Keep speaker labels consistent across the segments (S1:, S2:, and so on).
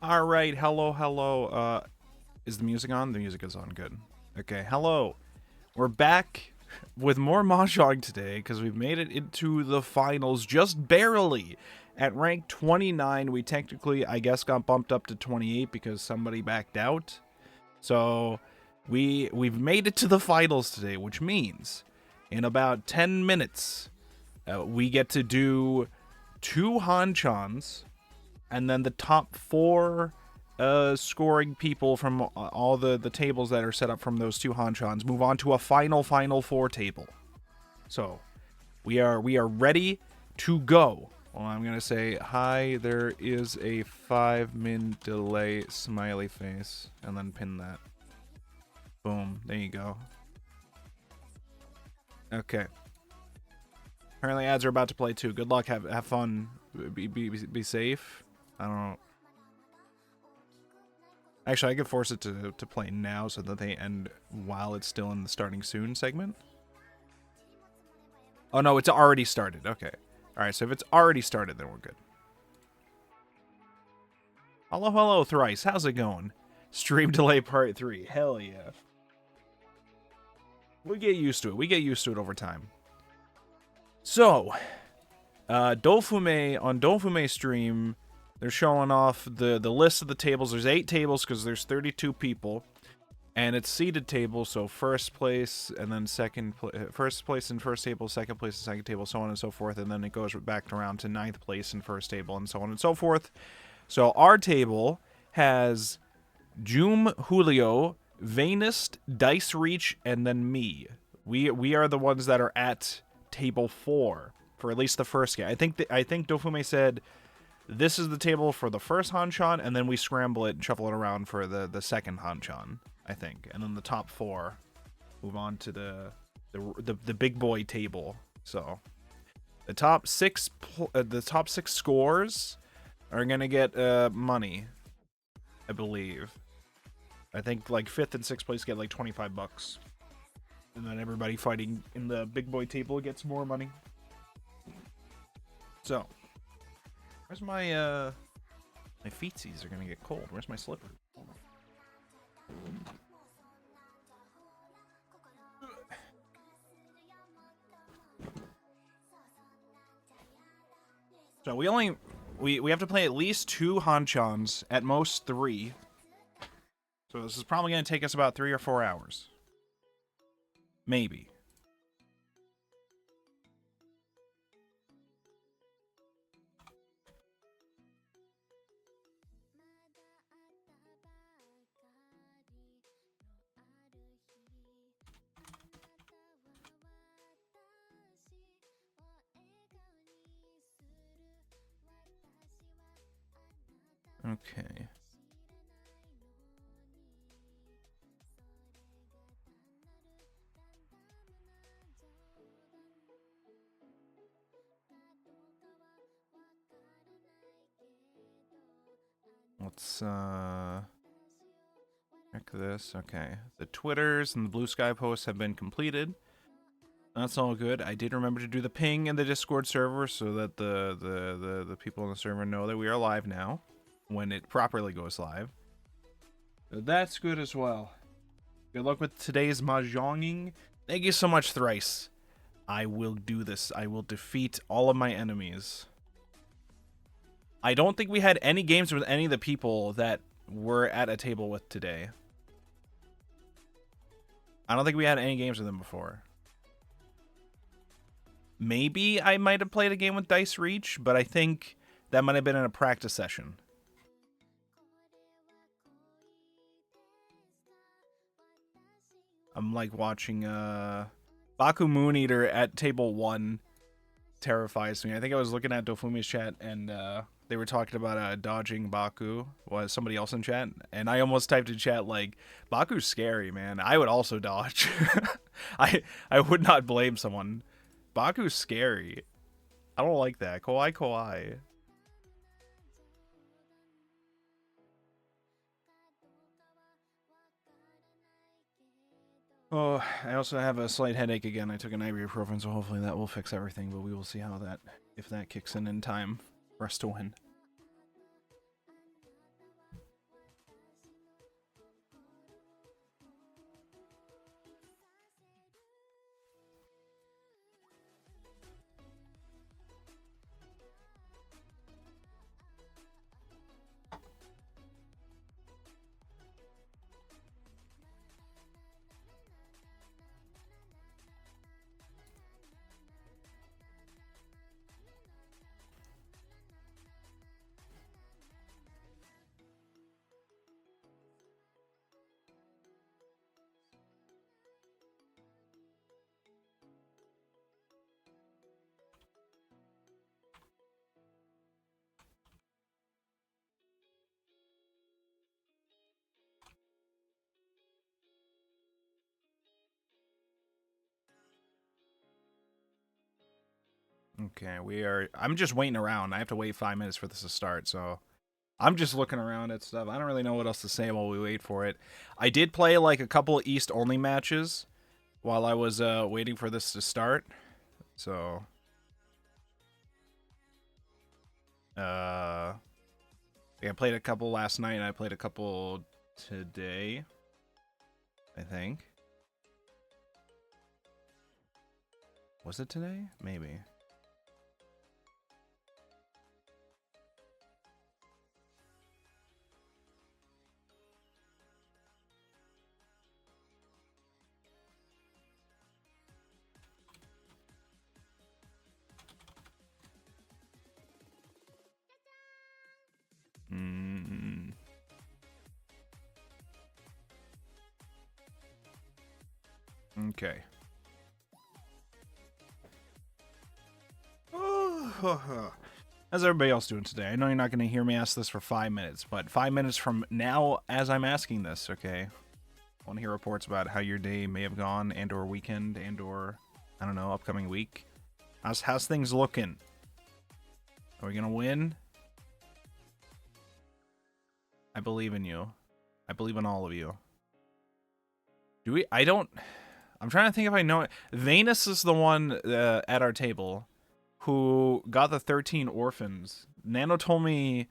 S1: All right, hello, hello. Is the music on? The music is on. Good. Okay, hello. We're back with more Mahjong today because we've made it into the finals just barely. At rank 29, we technically, I guess, got bumped up to 28 because somebody backed out. So we've made it to the finals today, which means in about 10 minutes we get to do two Hanchans and then the top four scoring people from all the tables that are set up from those two Hanchans move on to a final four table. So we are ready to go. Well, I'm gonna say hi. There is a 5-min delay, smiley face, and then pin that. Boom. There you go. Okay. Apparently ads are about to play too. Good luck. Have fun. Be safe. I don't know. Actually, I could force it to play now so that they end while it's still in the starting soon segment. Oh, no, it's already started. Okay. All right, so if it's already started, then we're good. Hello, hello, Thrice. How's it going? Stream delay part 3. Hell yeah. We get used to it. We get used to it over time. So, Dofume, on Dofume stream, they're showing off the list of the tables. There's 8 tables because there's 32 people. And it's seated table, so first place and then first place in first table, second place in second table, so on and so forth, and then it goes back around to ninth place in first table, and so on and so forth. So our table has Joom, Julio, Vainist, Dice Reach, and then me. We are the ones that are at table 4 for at least the first game. I think Dofume said this is the table for the first Hanchan, and then we scramble it and shuffle it around for the second Hanchan, I think. And then the top 4 move on to the big boy table. So the top 6 scores are gonna get money, I believe. I think like 5th and 6th place get like $25, and then everybody fighting in the big boy table gets more money. So where's my my feetsies are gonna get cold. Where's my slippers? So we have to play at least 2 Hanchans, at most 3. So this is probably gonna take us about 3 or 4 hours. Maybe. Okay. Let's check this. Okay. The Twitters and the Blue Sky posts have been completed. That's all good. I did remember to do the ping in the Discord server so that the people on the server know that we are live now when it properly goes live. So that's good as well. Good luck with today's Mahjonging. Thank you so much, Thrice. I will do this. I will defeat all of my enemies. I don't think we had any games with any of the people that we're at a table with today. I don't think we had any games with them before. Maybe I might have played a game with Dice Reach, but I think that might have been in a practice session. I'm like watching Baku Moon Eater at table 1 terrifies me. I think I was looking at Dofume's chat and they were talking about dodging Baku, was somebody else in chat, and I almost typed in chat like, Baku's scary, man. I would also dodge. I would not blame someone. Baku's scary. I don't like that. Kawaii. Oh, I also have a slight headache again. I took an ibuprofen, so hopefully that will fix everything, but we will see if that kicks in time for us to win. Okay, I'm just waiting around. I have to wait 5 minutes for this to start, so I'm just looking around at stuff. I don't really know what else to say while we wait for it. I did play like a couple East only matches while I was waiting for this to start. So yeah, I played a couple last night and I played a couple today, I think. Was it today? Maybe. Mm. Okay. How's everybody else doing today? I know you're not going to hear me ask this for 5 minutes, but 5 minutes from now, as I'm asking this, okay? I want to hear reports about how your day may have gone, and/or weekend, and/or I don't know, upcoming week. How's things looking? Are we gonna win? I believe in you. I believe in all of you. Do we? I don't. I'm trying to think if I know it. Venus is the one at our table who got the 13 orphans. Nano told me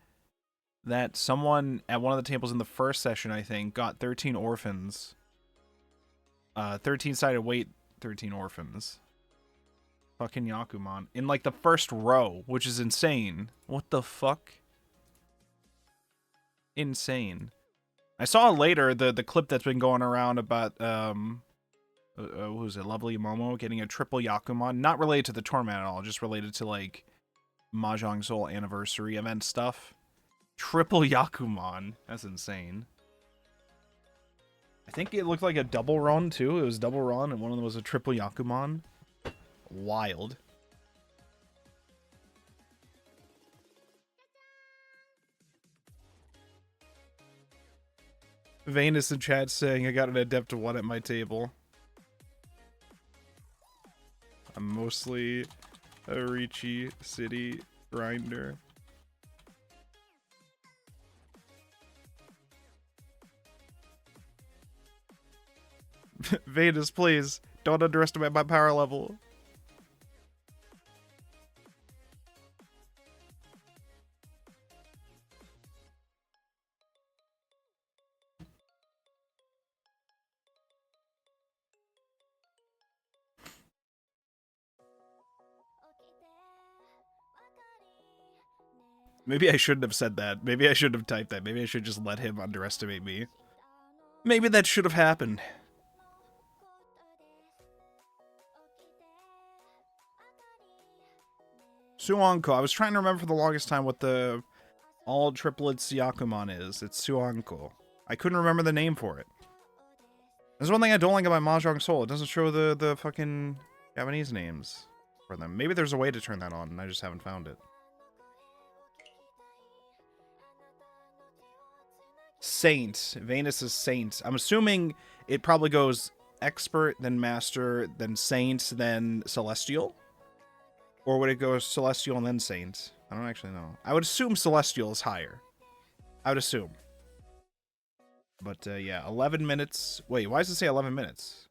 S1: that someone at one of the tables in the first session, I think, got 13 orphans. 13-sided weight, 13 orphans. Fucking Yakuman. In, like, the first row, which is insane. What the fuck? Insane. I saw later the clip that's been going around about, what was it, Lovely Momo getting a triple Yakuman. Not related to the tournament at all, just related to, like, Mahjong Soul anniversary event stuff. Triple Yakuman. That's insane. I think it looked like a double run, too. It was double run, and one of them was a triple Yakuman. Wild. Venus in chat saying, I got an Adept 1 at my table. I'm mostly a Ricci City grinder. Venus, please, don't underestimate my power level. Maybe I shouldn't have said that. Maybe I shouldn't have typed that. Maybe I should just let him underestimate me. Maybe that should have happened. Suanko. I was trying to remember for the longest time what the all triplets Yakuman is. It's Suanko. I couldn't remember the name for it. There's one thing I don't like about Mahjong Soul. It doesn't show the fucking Japanese names for them. Maybe there's a way to turn that on, and I just haven't found it. Saint. Venus is Saint. I'm assuming it probably goes Expert, then Master, then Saint, then Celestial? Or would it go Celestial and then Saint? I don't actually know. I would assume Celestial is higher. I would assume. But, yeah, 11 minutes. Wait, why does it say 11 minutes?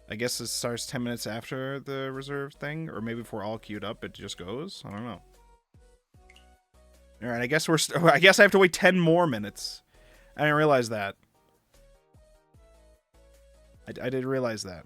S1: I guess it starts 10 minutes after the reserve thing? Or maybe if we're all queued up, it just goes? I don't know. Alright, I guess I guess I have to wait 10 more minutes. I didn't realize that. I didn't realize that.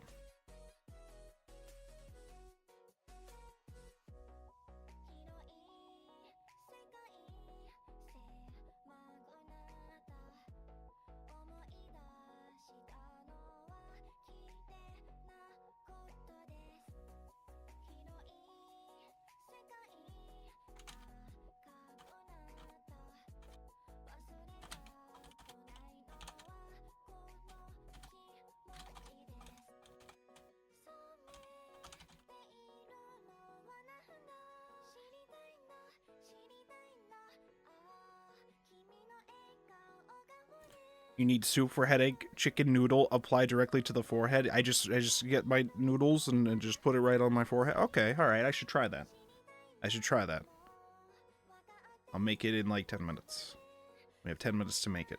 S1: You need soup for headache, chicken noodle, apply directly to the forehead. I just get my noodles and just put it right on my forehead. Okay, alright, I should try that. I should try that. I'll make it in like 10 minutes. We have 10 minutes to make it.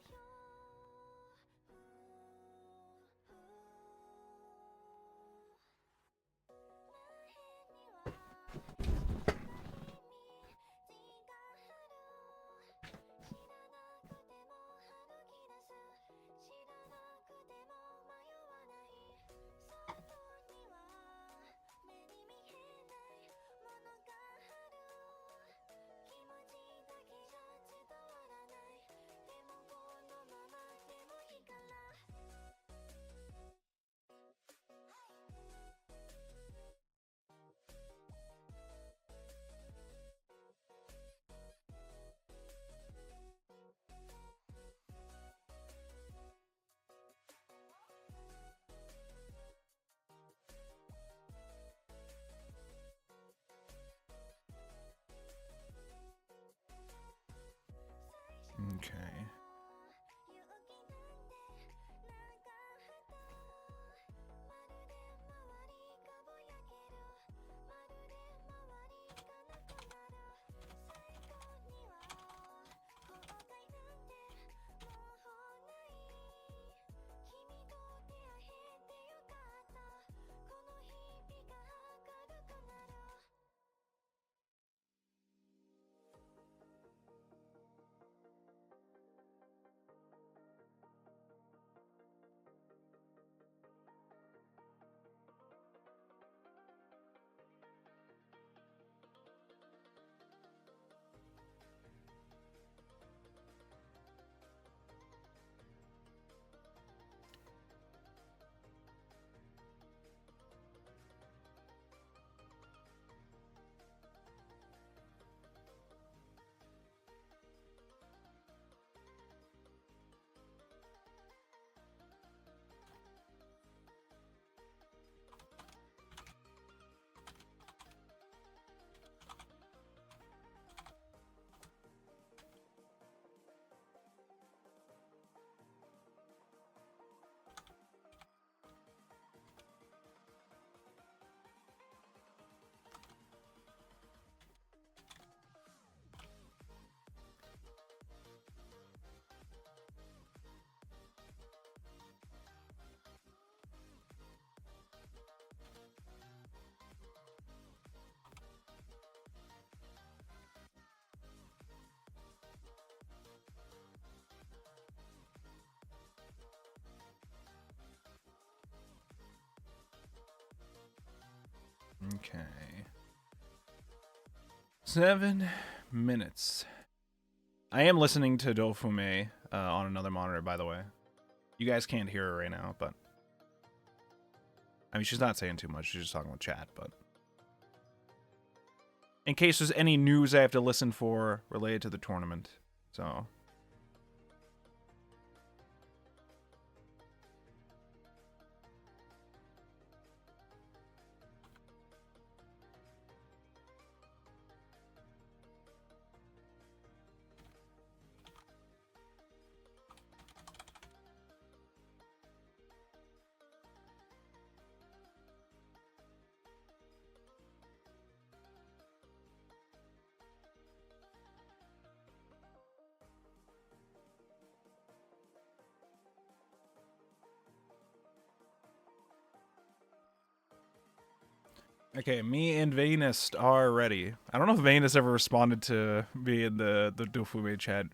S1: Okay. Okay. 7 minutes. I am listening to Dofume on another monitor, by the way. You guys can't hear her right now, but... I mean, she's not saying too much. She's just talking with chat, but... In case there's any news I have to listen for related to the tournament. So... Okay, me and Venus are ready. I don't know if Venus ever responded to me in the Dofume chat.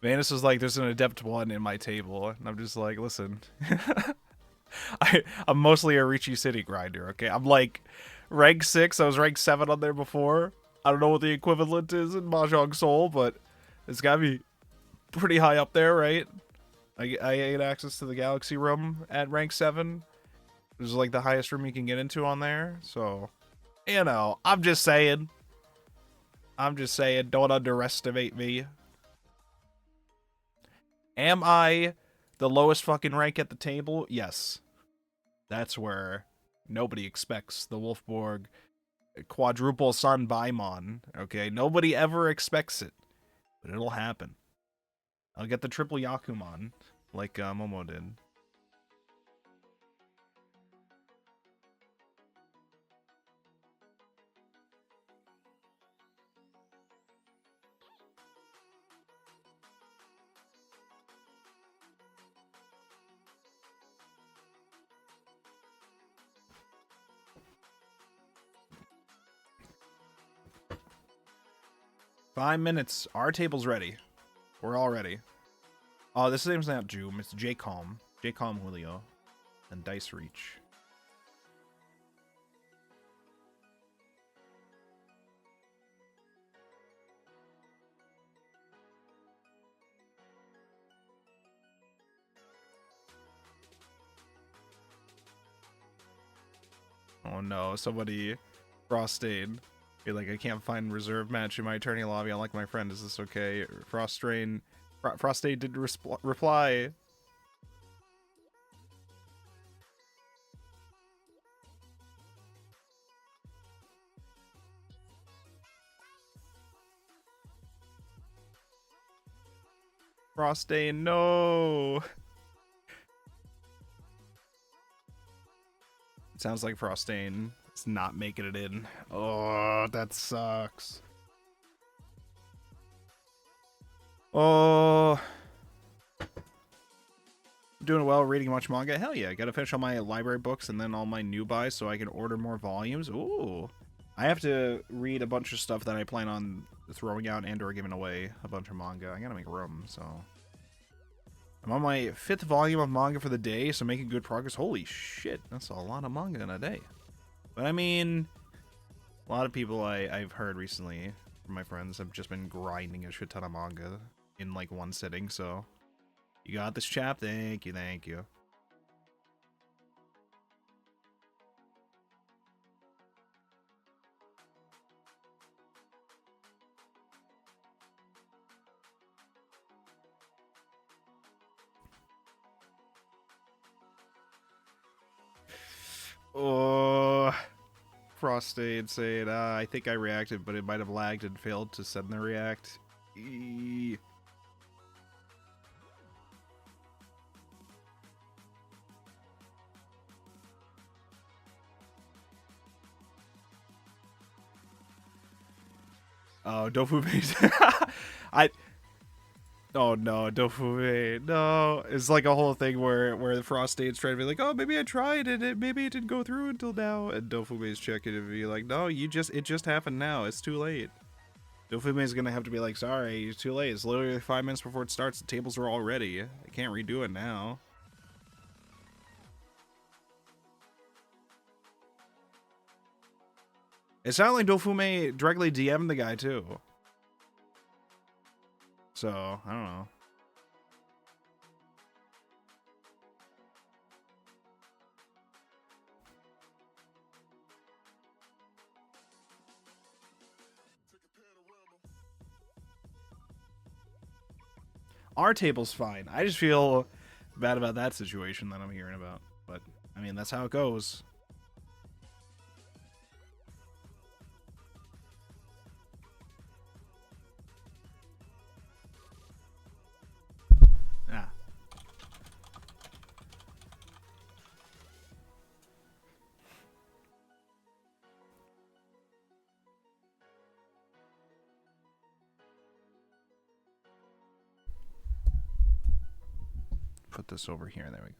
S1: Venus was like, there's an adept one in my table. And I'm just like, listen. I'm mostly a Ricci City grinder, okay? I'm like rank 6. I was rank 7 on there before. I don't know what the equivalent is in Mahjong Soul, but it's gotta be pretty high up there, right? I get access to the Galaxy room at rank 7. Which is like the highest room you can get into on there, so... You know, I'm just saying. Don't underestimate me. Am I the lowest fucking rank at the table? Yes. That's where nobody expects the Wolfborg quadruple sun Baimon. Okay, nobody ever expects it. But it'll happen. I'll get the triple Yakuman. like Momo did. Five minutes. Our table's ready. We're all ready. Oh, this name's not Joom. It's J-Calm. J-Calm Julio. And Dice Reach. Oh no, somebody Frostade. You're like, I can't find reserve match in my attorney lobby. Unlike my friend, is this okay? Frostade didn't reply. Frostade, no. It sounds like Frostane is not making it in. Oh, that sucks. Oh. Doing well, reading much manga? Hell yeah, gotta finish all my library books and then all my new buys so I can order more volumes. Ooh. I have to read a bunch of stuff that I plan on throwing out and or giving away a bunch of manga. I gotta make room, so... I'm on my 5th volume of manga for the day, so making good progress. Holy shit, that's a lot of manga in a day. But I mean, a lot of people I've heard recently from my friends have just been grinding a shit ton of manga in like one sitting, so... You got this, chap? Thank you, thank you. Oh, Frostade said, I think I reacted, but it might have lagged and failed to send the react. Oh, Dofume. Oh no, Dofume. No. It's like a whole thing where the Frostade's trying to be like, oh, maybe I tried and maybe it didn't go through until now. And Dofume's checking and be like, no, it just happened now. It's too late. Dofume's gonna have to be like, sorry, it's too late. It's literally 5 minutes before it starts. The tables are all ready. I can't redo it now. It sounded like Dofume directly DM'd the guy too. So, I don't know. Our table's fine. I just feel bad about that situation that I'm hearing about. But, I mean, that's how it goes. Yeah. Put this over here. There we go.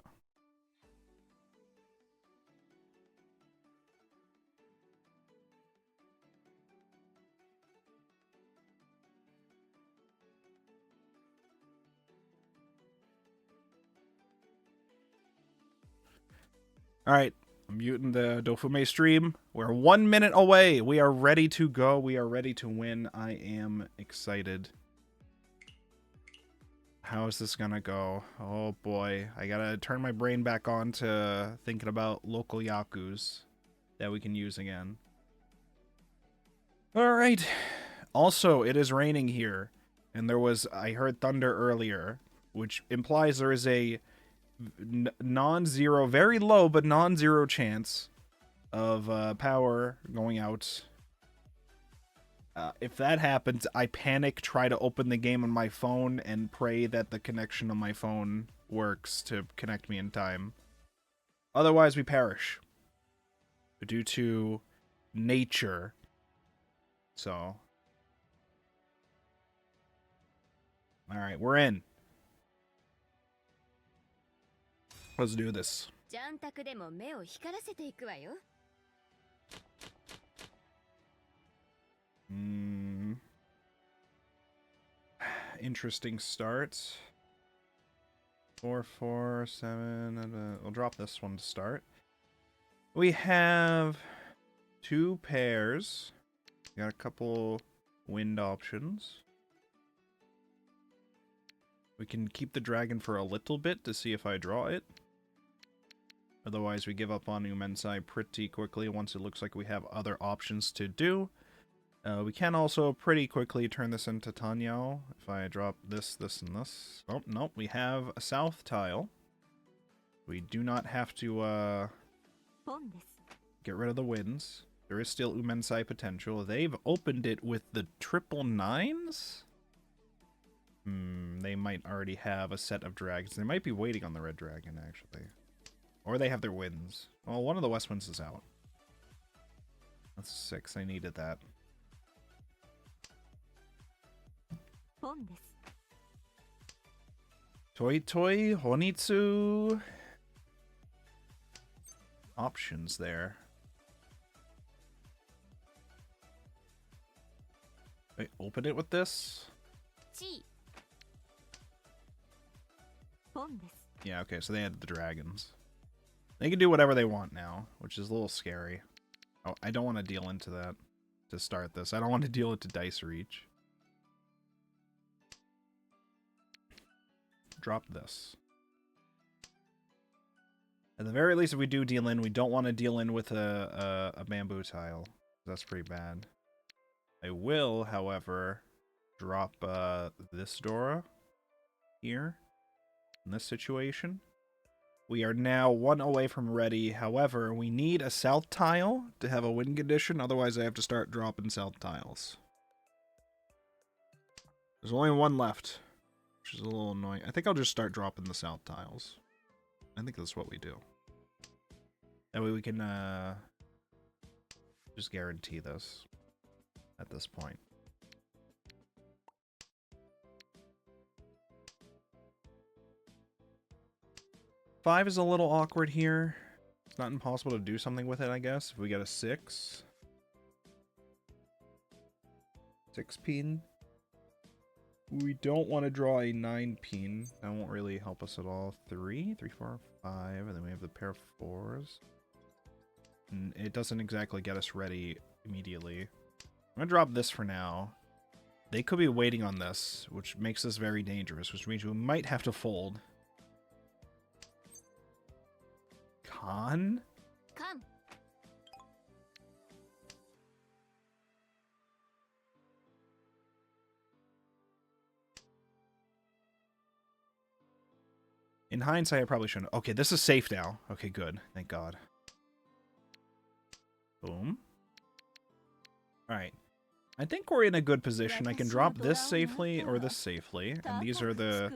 S1: All right, I'm muting the Dofume stream. We're 1 minute away. We are ready to go. We are ready to win. I am excited. How is this gonna go? Oh boy, I gotta turn my brain back on to thinking about local yakus that we can use again. All right. Also, it is raining here, and I heard thunder earlier, which implies there is a non-zero, very low but non-zero chance of power going out If that happens, I panic, try to open the game on my phone, and pray that the connection on my phone works to connect me in time. Otherwise, we perish. Due to nature. So. Alright, we're in. Let's do this. Interesting start. 4, 4, 7. We'll drop this one to start. We have 2 pairs. We got a couple wind options. We can keep the dragon for a little bit to see if I draw it. Otherwise, we give up on Umensai pretty quickly once it looks like we have other options to do. We can also pretty quickly turn this into Tanyao if I drop this, this, and this. Oh, nope, we have a south tile. We do not have to get rid of the winds. There is still Umensai potential. They've opened it with the triple nines? They might already have a set of dragons. They might be waiting on the red dragon, actually. Or they have their winds. Well, one of the west winds is out. That's 6. I needed that. Toi Toi, Honitsu. Options there. Wait, open it with this? Yeah, okay, so they had the dragons. They can do whatever they want now, which is a little scary. Oh, I don't want to deal into that to start this. I don't want to deal into Dice Reach. Drop this. At the very least, if we do deal in, we don't want to deal in with a bamboo tile. That's pretty bad. I will, however, drop this Dora here in this situation. We are now 1 away from ready. However, we need a south tile to have a win condition. Otherwise, I have to start dropping south tiles. There's only 1 left, which is a little annoying. I think I'll just start dropping the south tiles. I think that's what we do. That way we can just guarantee this at this point. Five is a little awkward here. It's not impossible to do something with it, I guess. If we get a 6. 6 pin. We don't want to draw a 9 pin. That won't really help us at all. 3, 3, 4, 5, and then we have the pair of 4s. And it doesn't exactly get us ready immediately. I'm gonna drop this for now. They could be waiting on this, which makes this very dangerous, which means we might have to fold. Con? In hindsight, I probably shouldn't. Okay, this is safe now. Okay, good. Thank God. Boom. Alright. I think we're in a good position. I can drop this safely or this safely. And these are the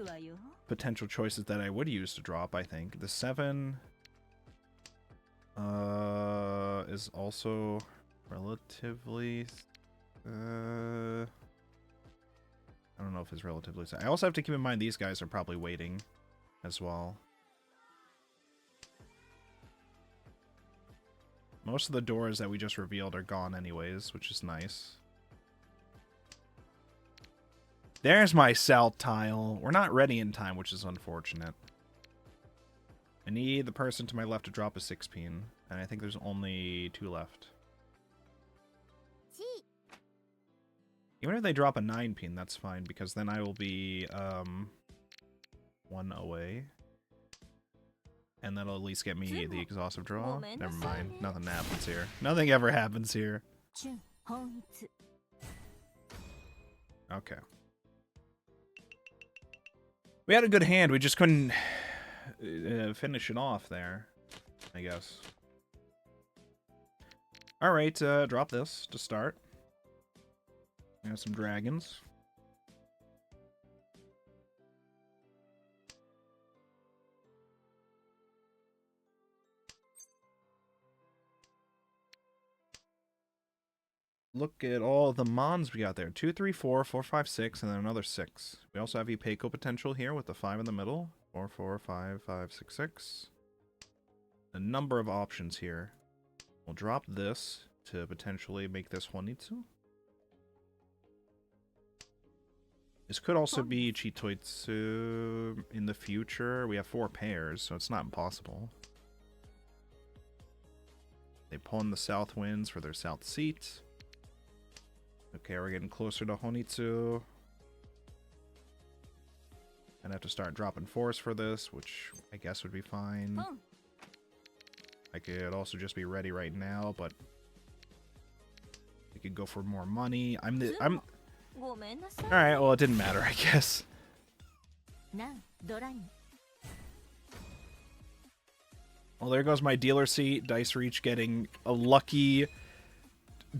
S1: potential choices that I would use to drop, I think. The 7 is also relatively... I don't know if it's relatively... I also have to keep in mind these guys are probably waiting as well. Most of the doors that we just revealed are gone anyways, which is nice. There's my south tile. We're not ready in time, which is unfortunate. I need the person to my left to drop a 6 pin, and I think there's only 2 left. Even if they drop a 9 pin, that's fine, because then I will be 1 away. And that'll at least get me the exhaustive draw. Never mind. Nothing happens here. Nothing ever happens here. Okay. We had a good hand. We just couldn't finish it off there, I guess. Alright, drop this to start. We have some dragons. Look at all the mons we got there. 2, 3, 4, 4, 5, 6, and then another 6. We also have Ipeco potential here with the 5 in the middle. 4, 4, 5, 5, 6, 6. A number of options here. We'll drop this to potentially make this Honitsu. This could also be Chitoitsu in the future. We have 4 pairs, so it's not impossible. They pawn the south winds for their south seat. Okay, we're getting closer to Honitsu. Gonna have to start dropping force for this, which I guess would be fine. I could also just be ready right now, but we could go for more money. I'm Alright, well it didn't matter, I guess. Well, there goes my dealer seat. Dice Reach getting a lucky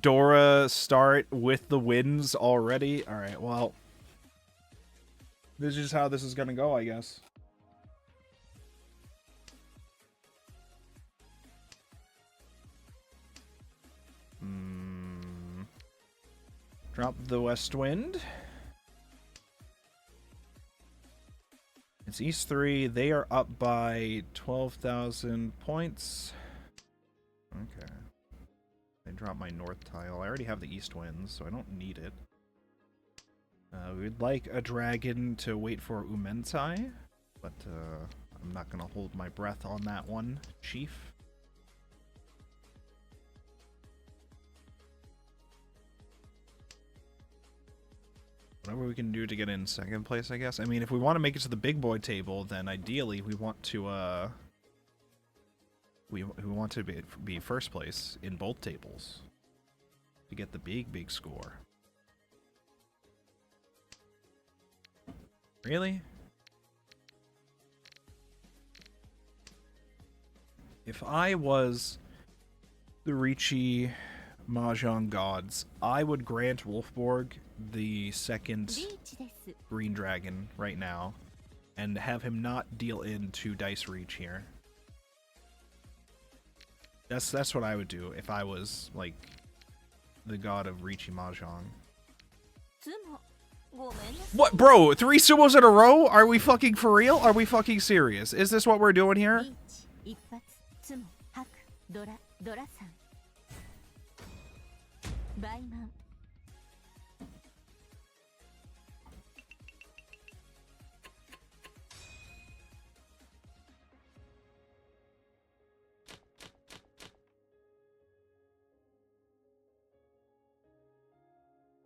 S1: Dora start with the wins already. Alright, well, this is how this is gonna go, I guess. Drop the west wind. It's East 3. They are up by 12,000 points. Okay. They drop my north tile. I already have the east winds, so I don't need it. We'd like a dragon to wait for Umensai, but I'm not going to hold my breath on that one, Chief. Whatever we can do to get in second place, I guess. I mean, if we want to make it to the big boy table, then ideally we want to we want to be first place in both tables to get the big score. Really? If I was the Ricci Mahjong gods, I would grant Wolfborg the second green dragon right now and have him not deal into Dice Reach here. That's what I would do if I was like the god of Ricci Mahjong. What, bro? 3 sumos in a row? Are we fucking for real? Are we fucking serious? Is this what we're doing here?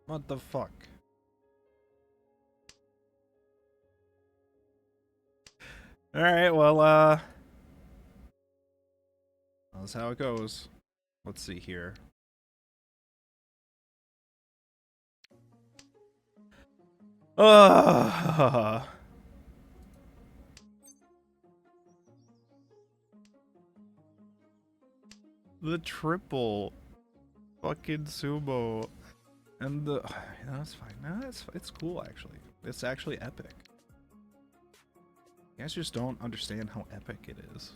S1: What the fuck? Alright, well, that's how it goes. Let's see here. Ugh. The triple fucking sumo. And the... No, that's fine. No, it's cool, actually. It's actually epic. You guys just don't understand how epic it is.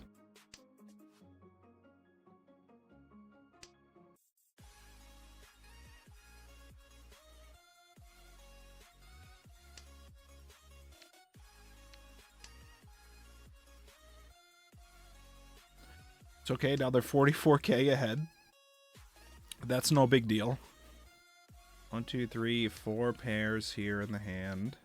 S1: It's okay, now they're 44k ahead. That's no big deal. 1, 2, 3, 4 pairs here in the hand.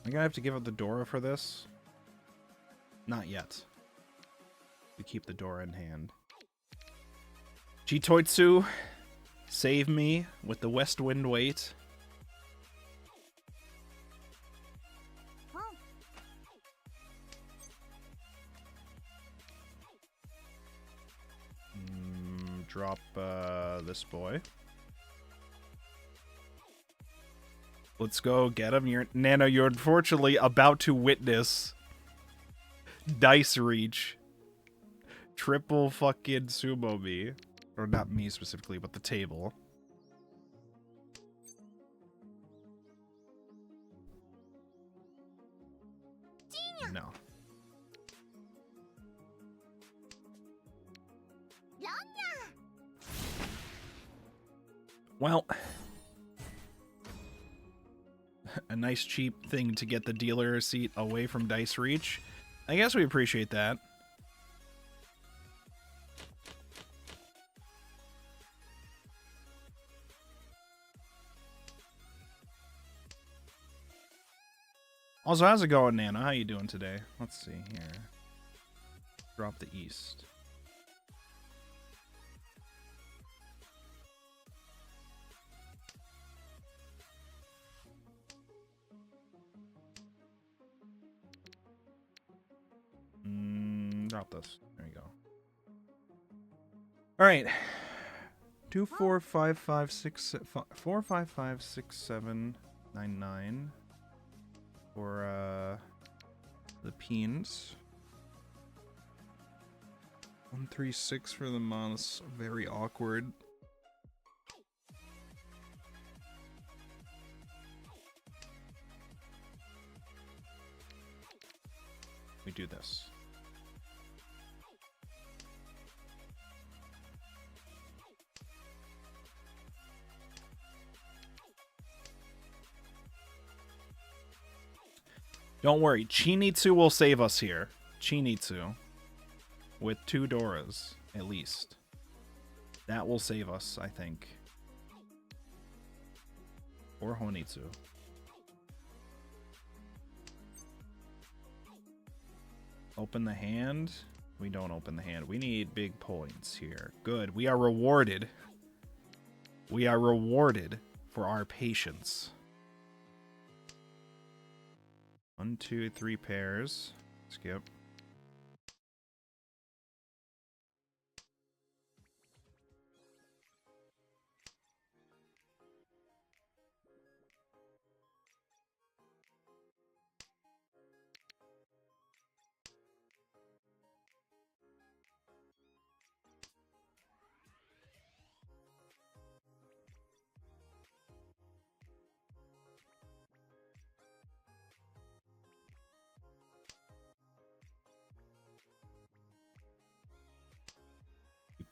S1: I'm gonna have to give up the Dora for this. Not yet. We keep the Dora in hand. Chitoitsu, save me with the West Wind weight. drop this boy. Let's go get him. Nano, you're unfortunately about to witness Dice Reach. Triple fucking sumo me. Or not me specifically, but the table. No. Well, a nice cheap thing to get the dealer seat away from Dice Reach. I guess we appreciate that. Also, how's it going, Nana? How you doing today? Let's see here. Drop the east. Drop this. There you go. All right. 2, 4, 5, 5, 6, 4, 5, 5, 6, 7, 9, 9. For the peens. 1, 3, 6 for the months. Very awkward. We do this. Don't worry, Chinitsu will save us here. Chinitsu. With 2 Doras, at least. That will save us, I think. Or Honitsu. Open the hand. We don't open the hand. We need big points here. Good. We are rewarded. We are rewarded for our patience. 1, 2, 3 pairs. Skip.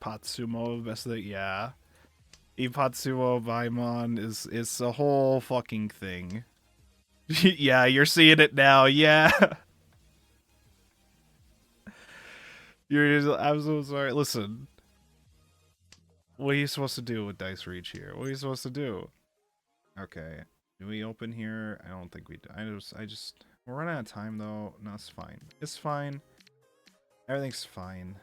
S1: Ipatsumo, best of the, yeah. Ipatsumo Vaimon is a whole fucking thing. Yeah, you're seeing it now, yeah. I'm so sorry. Listen. What are you supposed to do with Dice Reach here? What are you supposed to do? Okay. Do we open here? I don't think we do. We're running out of time though. No, it's fine. It's fine. Everything's fine.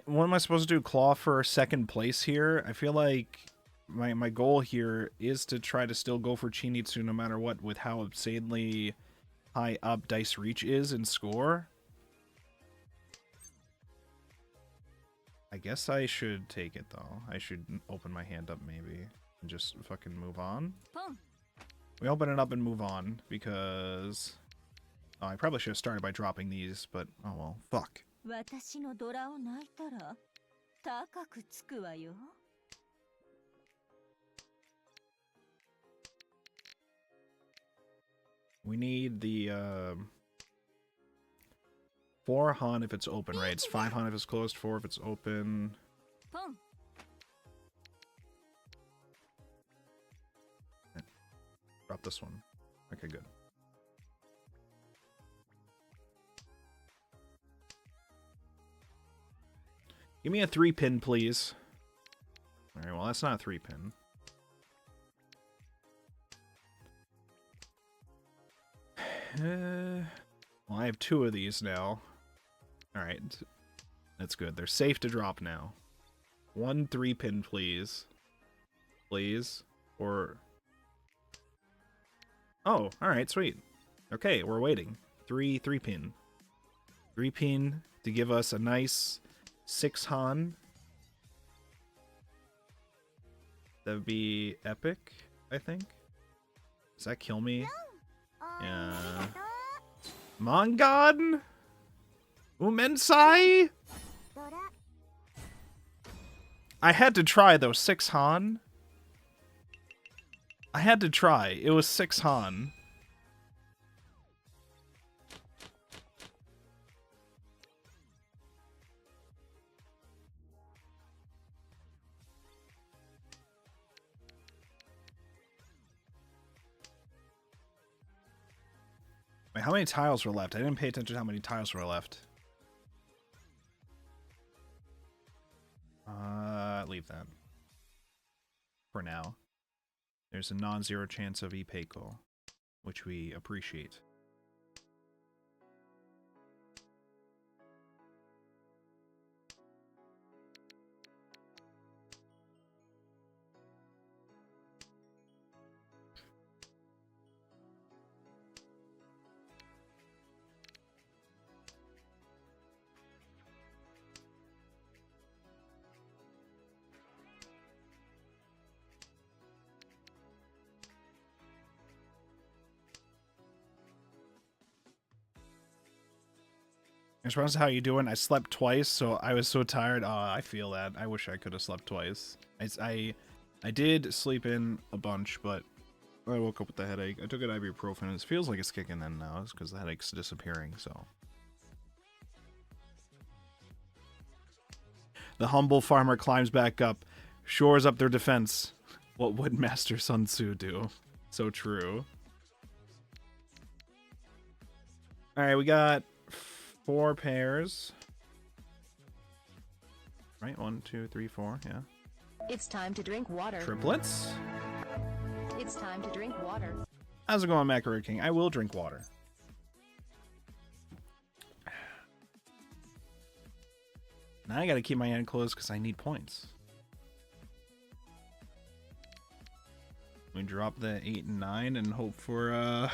S1: What am I supposed to do? Claw for second place here? I feel like my goal here is to try to still go for Chinitsu no matter what, with how insanely high up Dice Reach is in score. I guess I should take it though. I should open my hand up maybe and just fucking move on. We open it up and move on because I probably should have started by dropping these, but oh well, fuck. We need the 4 Han if it's open, right? It's 5 Han if it's closed, 4 if it's open. Drop this one. Okay, good. Give me a 3-pin, please. Alright, well, that's not a 3-pin. Well, I have 2 of these now. Alright. That's good. They're safe to drop now. 1 3-pin, please. Please. Or... Oh, alright, sweet. Okay, we're waiting. Three pin. 3 pin to give us a nice 6 Han. That would be epic, I think. Does that kill me? Yeah. Mongon? Umensai? I had to try, though. 6 Han? I had to try. It was 6 Han. Wait, how many tiles were left? I didn't pay attention to how many tiles were left. Leave that. For now. There's a non-zero chance of Ipeiko, which we appreciate. In response to how you doing, I slept twice, so I was so tired. Oh, I feel that. I wish I could have slept twice. I did sleep in a bunch, but I woke up with a headache. I took an ibuprofen. It feels like it's kicking in now. It's because the headache's disappearing, so. The humble farmer climbs back up, shores up their defense. What would Master Sun Tzu do? So true. Alright, we got 4 pairs. Right, 1, 2, 3, 4, yeah.
S2: It's time to drink water.
S1: Triplets?
S2: It's time to drink water.
S1: How's it going, Macaroni King? I will drink water. Now I gotta keep my hand closed because I need points. We drop the 8 and 9 and hope for,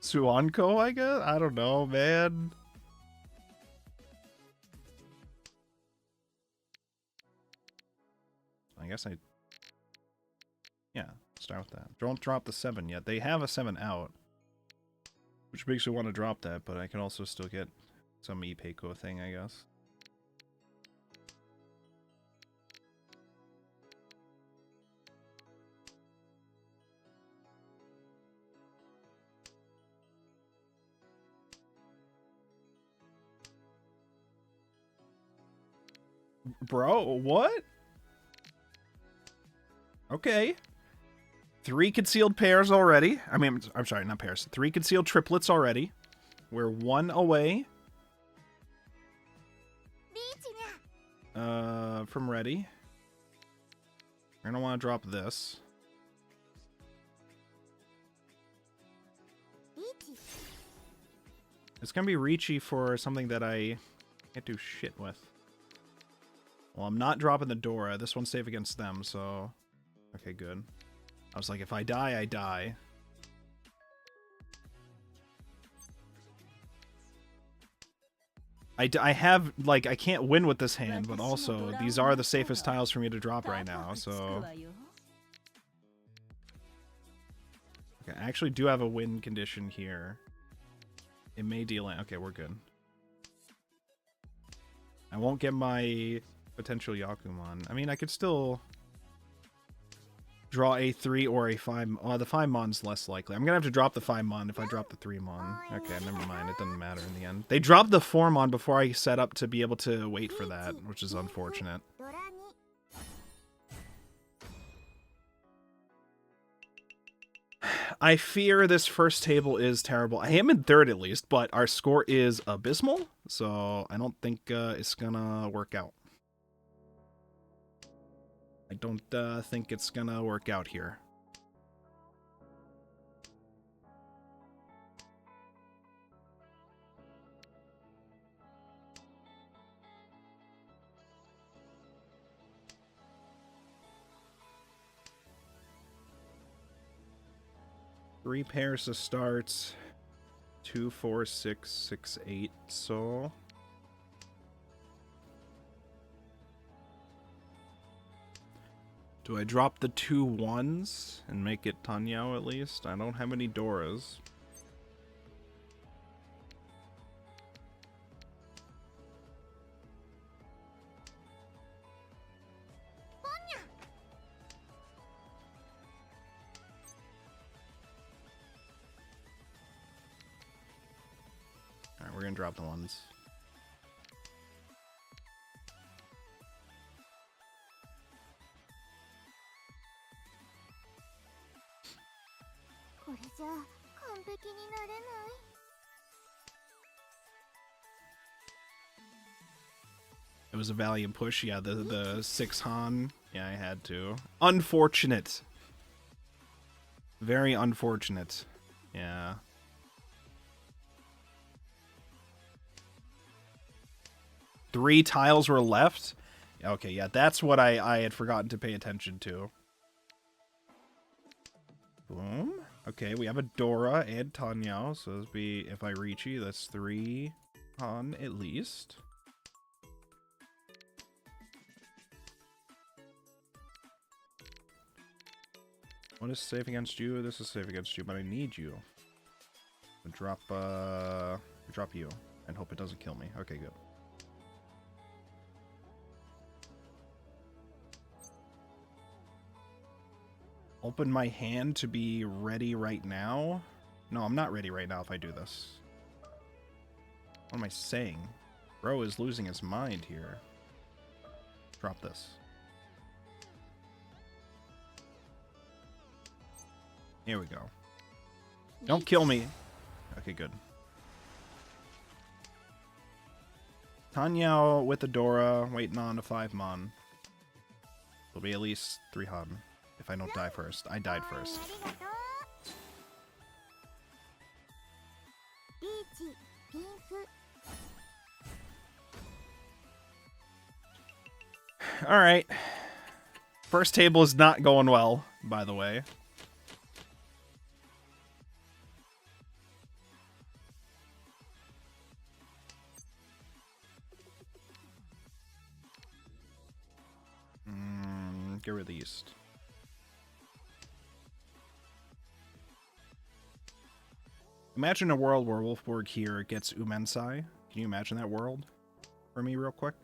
S1: Suanko, I guess? I don't know, man. I guess yeah, start with that. Don't drop the 7 yet. They have a 7 out, which makes me want to drop that, but I can also still get some Ipeiko thing, I guess. Bro, what? Okay. 3 concealed pairs already. I mean, I'm sorry, not pairs. 3 concealed triplets already. We're 1 away. From ready. We're gonna want to drop this. It's gonna be reachy for something that I can't do shit with. Well, I'm not dropping the Dora. This one's safe against them, so... Okay, good. I was like, if I die, I die. I have, like, I can't win with this hand, but also, these are the safest tiles for me to drop right now, so... Okay, I actually do have a win condition here. It may deal... Okay, we're good. I won't get my potential Yakuman. I mean, I could still draw a 3 or a 5. The 5 mon's less likely. I'm gonna have to drop the 5 mon if I drop the 3 mon. Okay, never mind. It doesn't matter in the end. They dropped the 4 mon before I set up to be able to wait for that, which is unfortunate. I fear this first table is terrible. I am in 3rd at least, but our score is abysmal, so I don't think it's gonna work out. I don't think it's gonna work out here. 3 pairs to start. 2, 4, 6, 6, 8. So do I drop the 2 ones and make it Tanyao at least? I don't have any Doras. Alright, we're gonna drop the ones. It was a valiant push. Yeah, the 6 Han. Yeah, I had to. Unfortunate. Very unfortunate. Yeah. Three tiles were left? Okay, yeah, that's what I had forgotten to pay attention to. Boom. Okay, we have a Dora and Tanyao, so this be, if I reach you, that's 3 Han at least. What is safe against you? This is safe against you, but I need you. Drop you and hope it doesn't kill me. Okay, good. Open my hand to be ready right now? No, I'm not ready right now if I do this. What am I saying? Bro is losing his mind here. Drop this. Here we go. Don't kill me. Okay, good. Tanyao with the Dora, waiting on a 5 Mon. It'll be at least 3 Han. If I don't die first. I died first. Alright. First table is not going well, by the way. Get released. Imagine a world where Wolfborg here gets Umensai. Can you imagine that world for me real quick?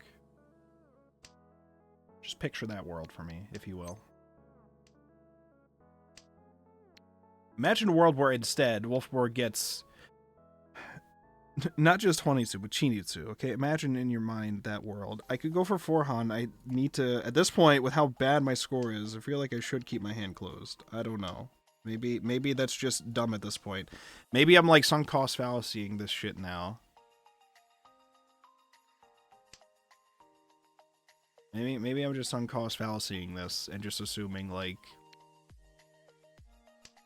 S1: Just picture that world for me, if you will. Imagine a world where instead Wolfborg gets not just Honitsu, but Chinitsu, okay? Imagine in your mind that world. I could go for 4 Han. I need to, at this point, with how bad my score is, I feel like I should keep my hand closed. I don't know. Maybe that's just dumb at this point. Maybe I'm like sunk cost fallacying this shit now. Maybe I'm just sunk cost fallacying this and just assuming like,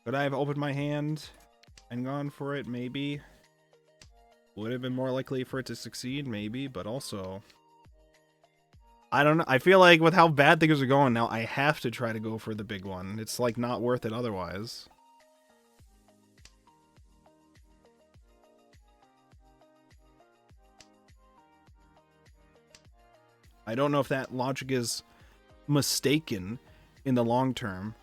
S1: could I have opened my hand and gone for it? Maybe. Would have been more likely for it to succeed, maybe, but also I don't know. I feel like with how bad things are going now, I have to try to go for the big one. It's like not worth it otherwise. I don't know if that logic is mistaken in the long term.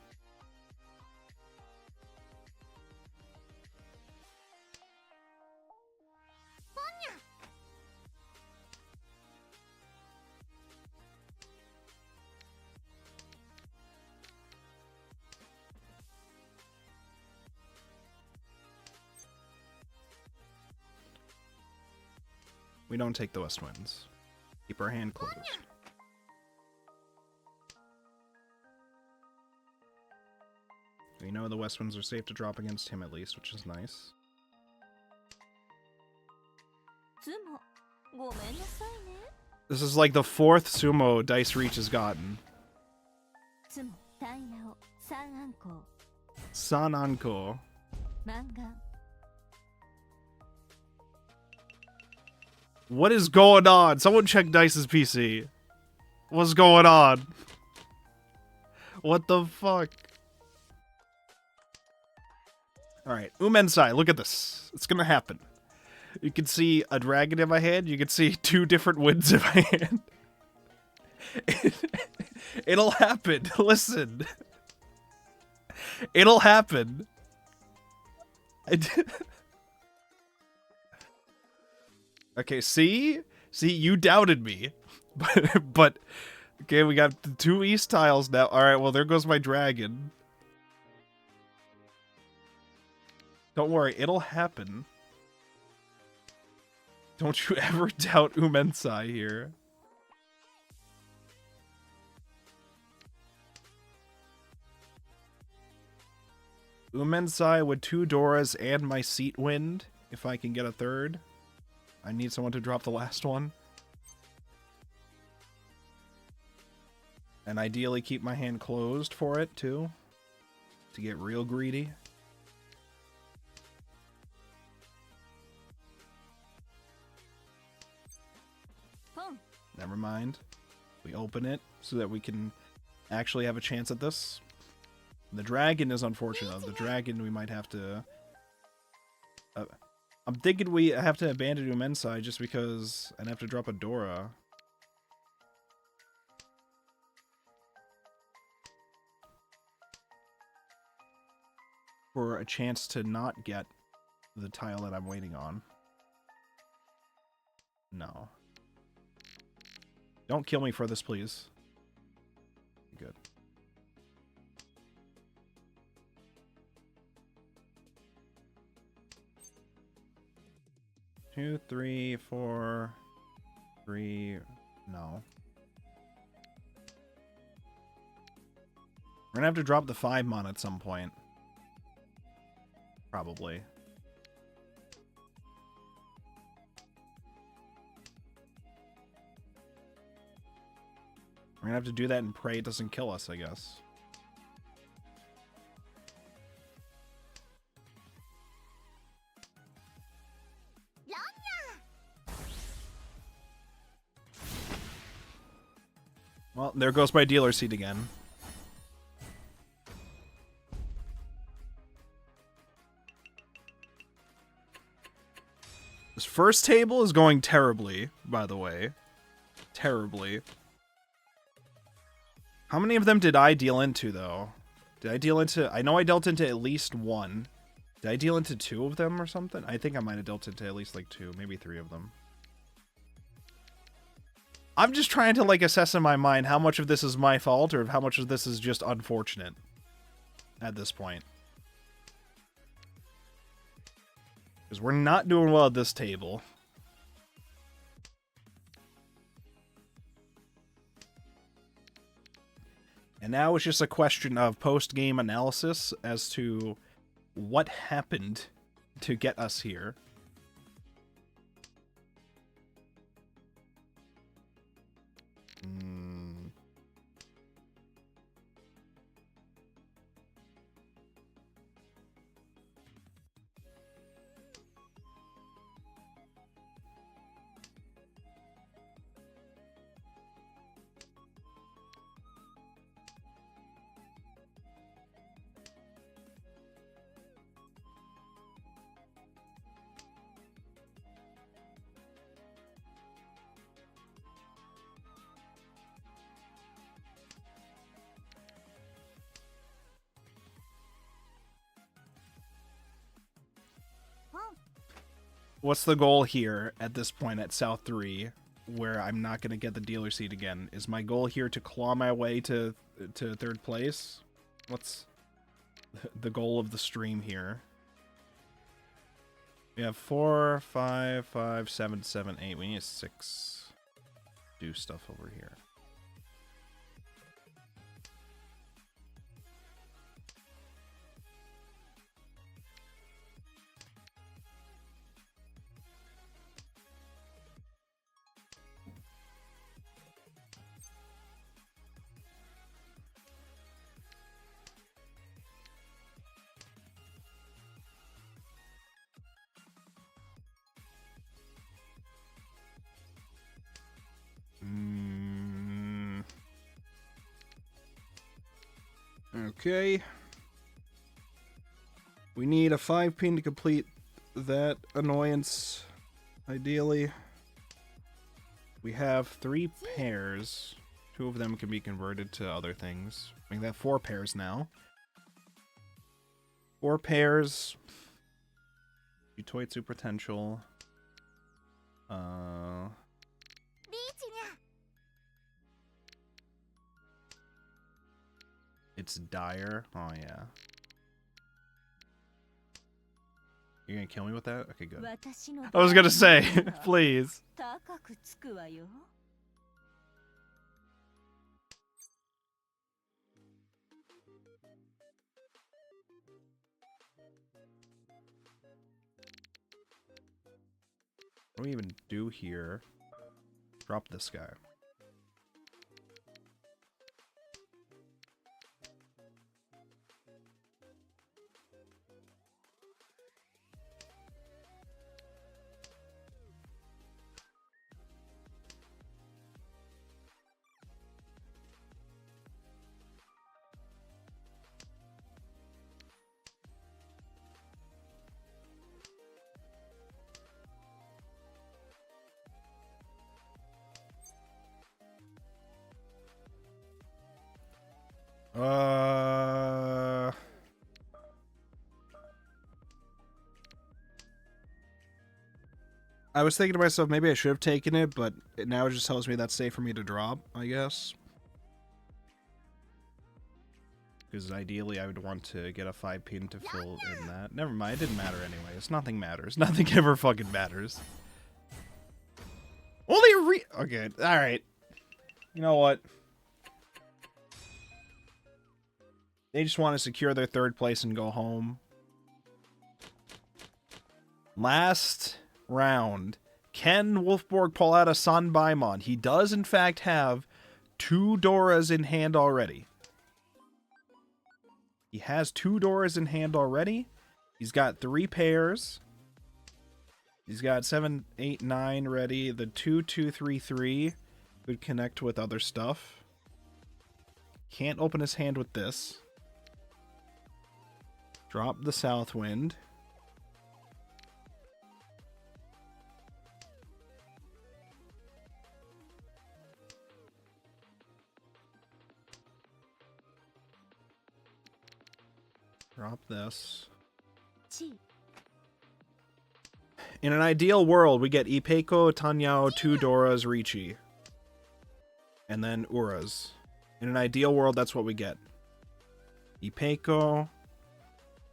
S1: We don't take the West Winds. Keep our hand closed. We know the West Winds are safe to drop against him at least, which is nice. This is like the 4th sumo Dice Reach has gotten. Sananko. What is going on? Someone check Dice's PC. What's going on? What the fuck? Alright, Umensai, look at this. It's gonna happen. You can see a dragon in my hand. You can see 2 different winds in my hand. It'll happen. Listen. It'll happen. Okay, see? See, you doubted me. But okay, we got the 2 east tiles now. Alright, well, there goes my dragon. Don't worry, it'll happen. Don't you ever doubt Umensai here. Umensai with 2 Doras and my seat wind, if I can get a 3rd. I need someone to drop the last one. And ideally keep my hand closed for it, too. To get real greedy.
S2: Boom.
S1: Never mind. We open it so that we can actually have a chance at this. The dragon is unfortunate. The dragon we might have to... I'm thinking we have to abandon Umensai just because I'd have to drop a Dora. For a chance to not get the tile that I'm waiting on. No. Don't kill me for this, please. Good. 2, 3, 4, 3. No. We're gonna have to drop the 5 mon at some point. Probably. We're gonna have to do that and pray it doesn't kill us, I guess. Well, there goes my dealer seat again. This first table is going terribly, by the way. Terribly. How many of them did I deal into, though? Did I deal into... I know I dealt into at least 1. Did I deal into 2 of them or something? I think I might have dealt into at least, like, 2, maybe 3 of them. I'm just trying to, like, assess in my mind how much of this is my fault or how much of this is just unfortunate at this point. Because we're not doing well at this table. And now it's just a question of post-game analysis as to what happened to get us here. What's the goal here at this point at South 3, where I'm not going to get the dealer seat again? Is my goal here to claw my way to 3rd place? What's the goal of the stream here? We have 4, 5, 5, 7, 7, 8. We need 6. Do stuff over here. Okay. We need a 5 pin to complete that annoyance, ideally. We have 3 pairs. 2 of them can be converted to other things. We have 4 pairs now. 4 pairs. Utoitsu potential. It's dire. Oh yeah. You're gonna kill me with that? Okay, good. I was gonna say, please. What do we even do here? Drop this guy. I was thinking to myself, maybe I should have taken it, but now it just tells me that's safe for me to drop, I guess. Because ideally I would want to get a 5 pin to fill in that. Never mind, it didn't matter anyways. Nothing matters. Nothing ever fucking matters. Okay, alright. You know what? They just want to secure their 3rd place and go home. Last round. Can Wolfborg pull out a Sanbaimon? He does, in fact, have 2 Doras in hand already. He has 2 Doras in hand already. He's got 3 pairs. He's got 7, 8, 9 ready. The 2, 2, 3, 3 could connect with other stuff. Can't open his hand with this. Drop the Southwind. Drop this. In an ideal world, we get Ipeiko, Tanyao, 2 Doras, Richi. And then Uras. In an ideal world, that's what we get. Ipeiko,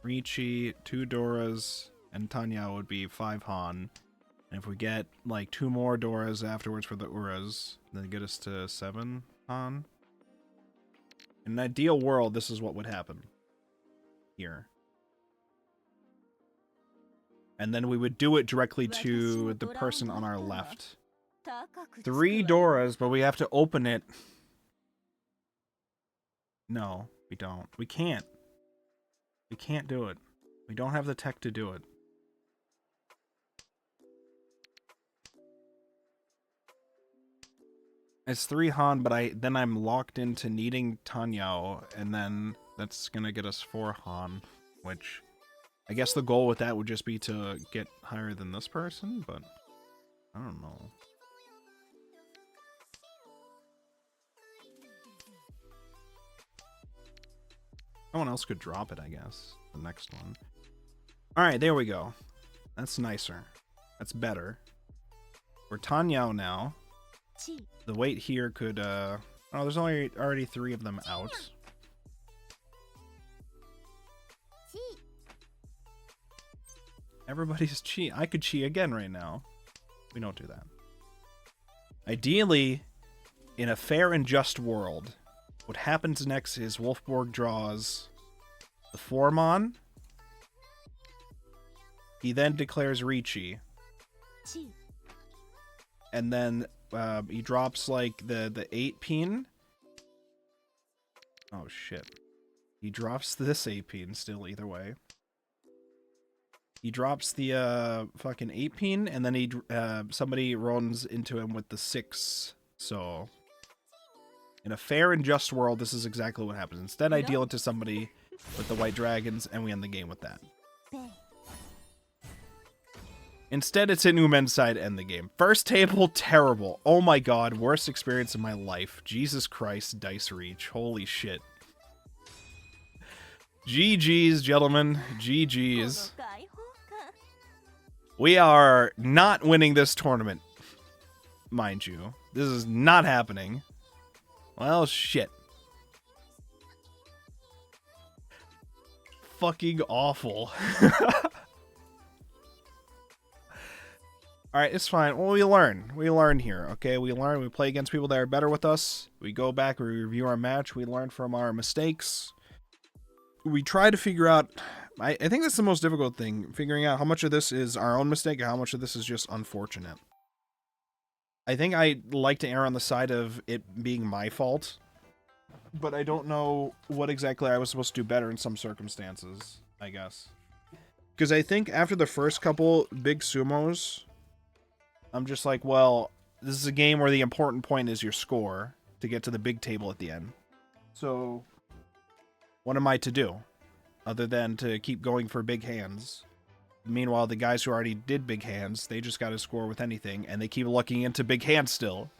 S1: Richi, 2 Doras, and Tanyao would be 5 Han. And if we get, like, 2 more Doras afterwards for the Uras, then get us to 7 Han. In an ideal world, this is what would happen. Here. And then we would do it directly to the person on our left. 3 Doras, but we have to open it. No, we don't. We can't. We can't do it. We don't have the tech to do it. It's 3 Han, but then I'm locked into needing Tanyao, and then that's gonna get us 4 Han, which I guess the goal with that would just be to get higher than this person, but I don't know. Someone else could drop it, I guess. The next one. Alright, there we go. That's nicer. That's better. We're Tanyao now. The weight here could, oh, there's already 3 of them out. Everybody's chi. I could chi again right now. We don't do that. Ideally, in a fair and just world, what happens next is Wolfborg draws the Formon. He then declares Richi. And then he drops like the 8 pin. Oh shit. He drops this 8 pin still either way. He drops the fucking 8 pin, and then he somebody runs into him with the 6. So in a fair and just world, this is exactly what happens. Instead, I deal it to somebody with the white dragons, and we end the game with that. Instead, it's in men's side to end the game. First table, terrible. Oh my god, worst experience of my life. Jesus Christ, dice reach. Holy shit. GG's, gentlemen. GG's. We are not winning this tournament, mind you. This is not happening. Well, shit. Fucking awful. Alright, it's fine. Well, we learn. We learn here, okay? We learn. We play against people that are better with us. We go back, we review our match. We learn from our mistakes. We try to figure out... I think that's the most difficult thing. Figuring out how much of this is our own mistake and how much of this is just unfortunate. I think I like to err on the side of it being my fault. But I don't know what exactly I was supposed to do better in some circumstances, I guess. Because I think after the first couple big sumos... I'm just like, well, this is a game where the important point is your score to get to the big table at the end. So, what am I to do? Other than to keep going for big hands. Meanwhile, the guys who already did big hands, they just got to score with anything, and they keep looking into big hands still.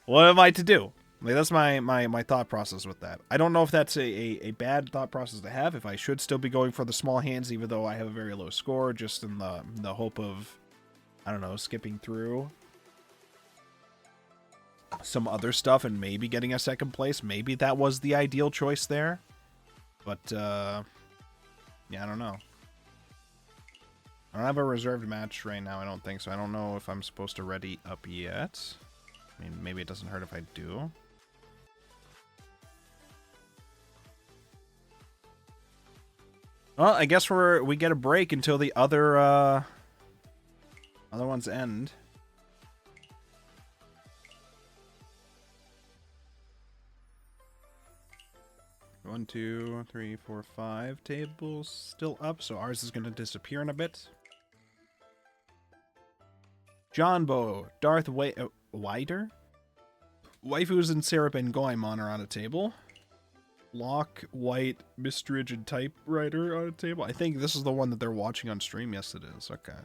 S1: What am I to do? Like, that's my thought process with that. I don't know if that's a bad thought process to have, if I should still be going for the small hands, even though I have a very low score, just in the hope of... I don't know, skipping through some other stuff and maybe getting a second place. Maybe that was the ideal choice there. But, yeah, I don't know. I don't have a reserved match right now, I don't think, so I don't know if I'm supposed to ready up yet. I mean, maybe it doesn't hurt if I do. Well, I guess we get a break until the other ones end. One, two, three, four, 5 tables still up, so ours is going to disappear in a bit. Jonbo, Darth Wider, Waifus and Syrup and Goemon are on a table. Lock, White, Mistrigid Typewriter on a table. I think this is the one that they're watching on stream. Yes, it is. Okay.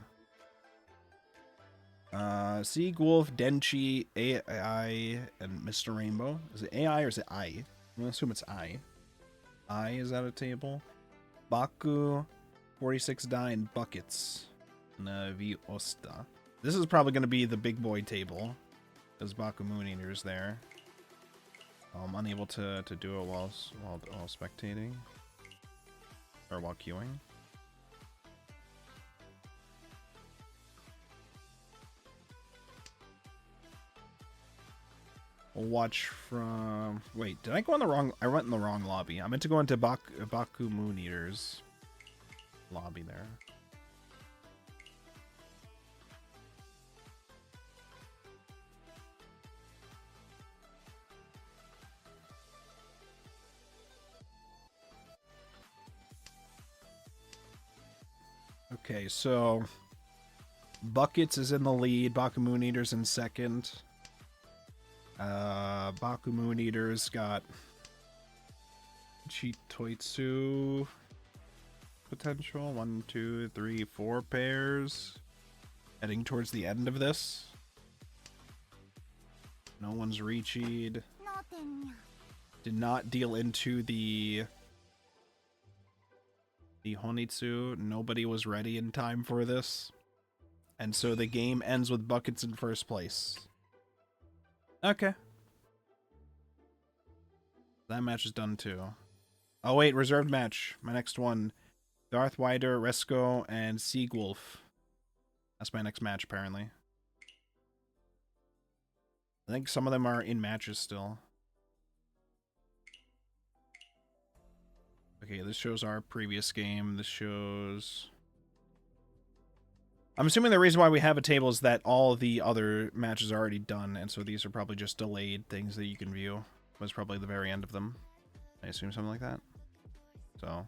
S1: Sieg Wolf, Denchi, AI, and Mr. Rainbow. Is it AI or is it I? I'm gonna assume it's I. I is at a table. Baku, 46 die, and Buckets. Navi Osta. This is probably gonna be the big boy table. Because Baku Moon Eater's there. I'm unable to do it while spectating. Or while queuing. Watch from... Wait, did I go in the wrong... I went in the wrong lobby. I meant to go into Baku Moon Eater's lobby there. Okay, so... Buckets is in the lead. Baku Moon Eater's in second. Baku Moon Eater's got Chitoitsu potential. 1, 2, 3, 4 pairs. Heading towards the end of this. No one's reached. Did not deal into the Honitsu. Nobody was ready in time for this. And so the game ends with Buckets in first place. Okay. That match is done too. Oh wait, reserved match. My next one. Darth Wider, Resco, and Siegwolf. That's my next match, apparently. I think some of them are in matches still. Okay, this shows our previous game. This shows... I'm assuming the reason why we have a table is that all the other matches are already done, and so these are probably just delayed things that you can view. Was probably the very end of them. I assume something like that. So...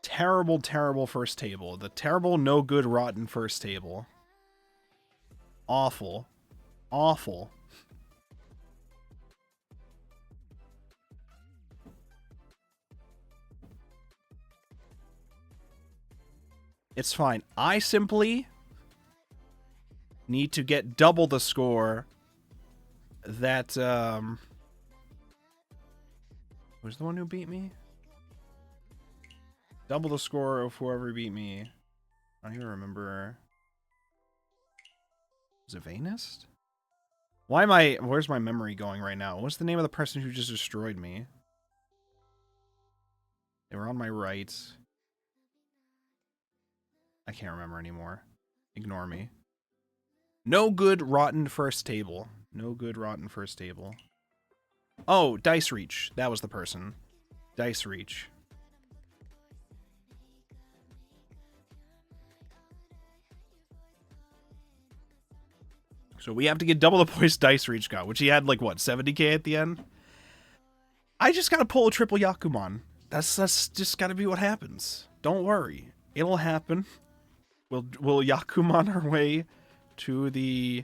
S1: Terrible, terrible first table. The terrible, no good, rotten first table. Awful. Awful. It's fine. I simply need to get double the score that, who's the one who beat me? Double the score of whoever beat me. I don't even remember. Was it Vanist? Why am I... Where's my memory going right now? What's the name of the person who just destroyed me? They were on my right. I can't remember anymore. Ignore me. No good, rotten first table. No good, rotten first table. Oh, Dice Reach. That was the person. Dice Reach. So we have to get double the points Dice Reach got, which he had like, what, 70k at the end? I just gotta pull a triple Yakuman. That's just gotta be what happens. Don't worry. It'll happen. We'll Yakuman our way to the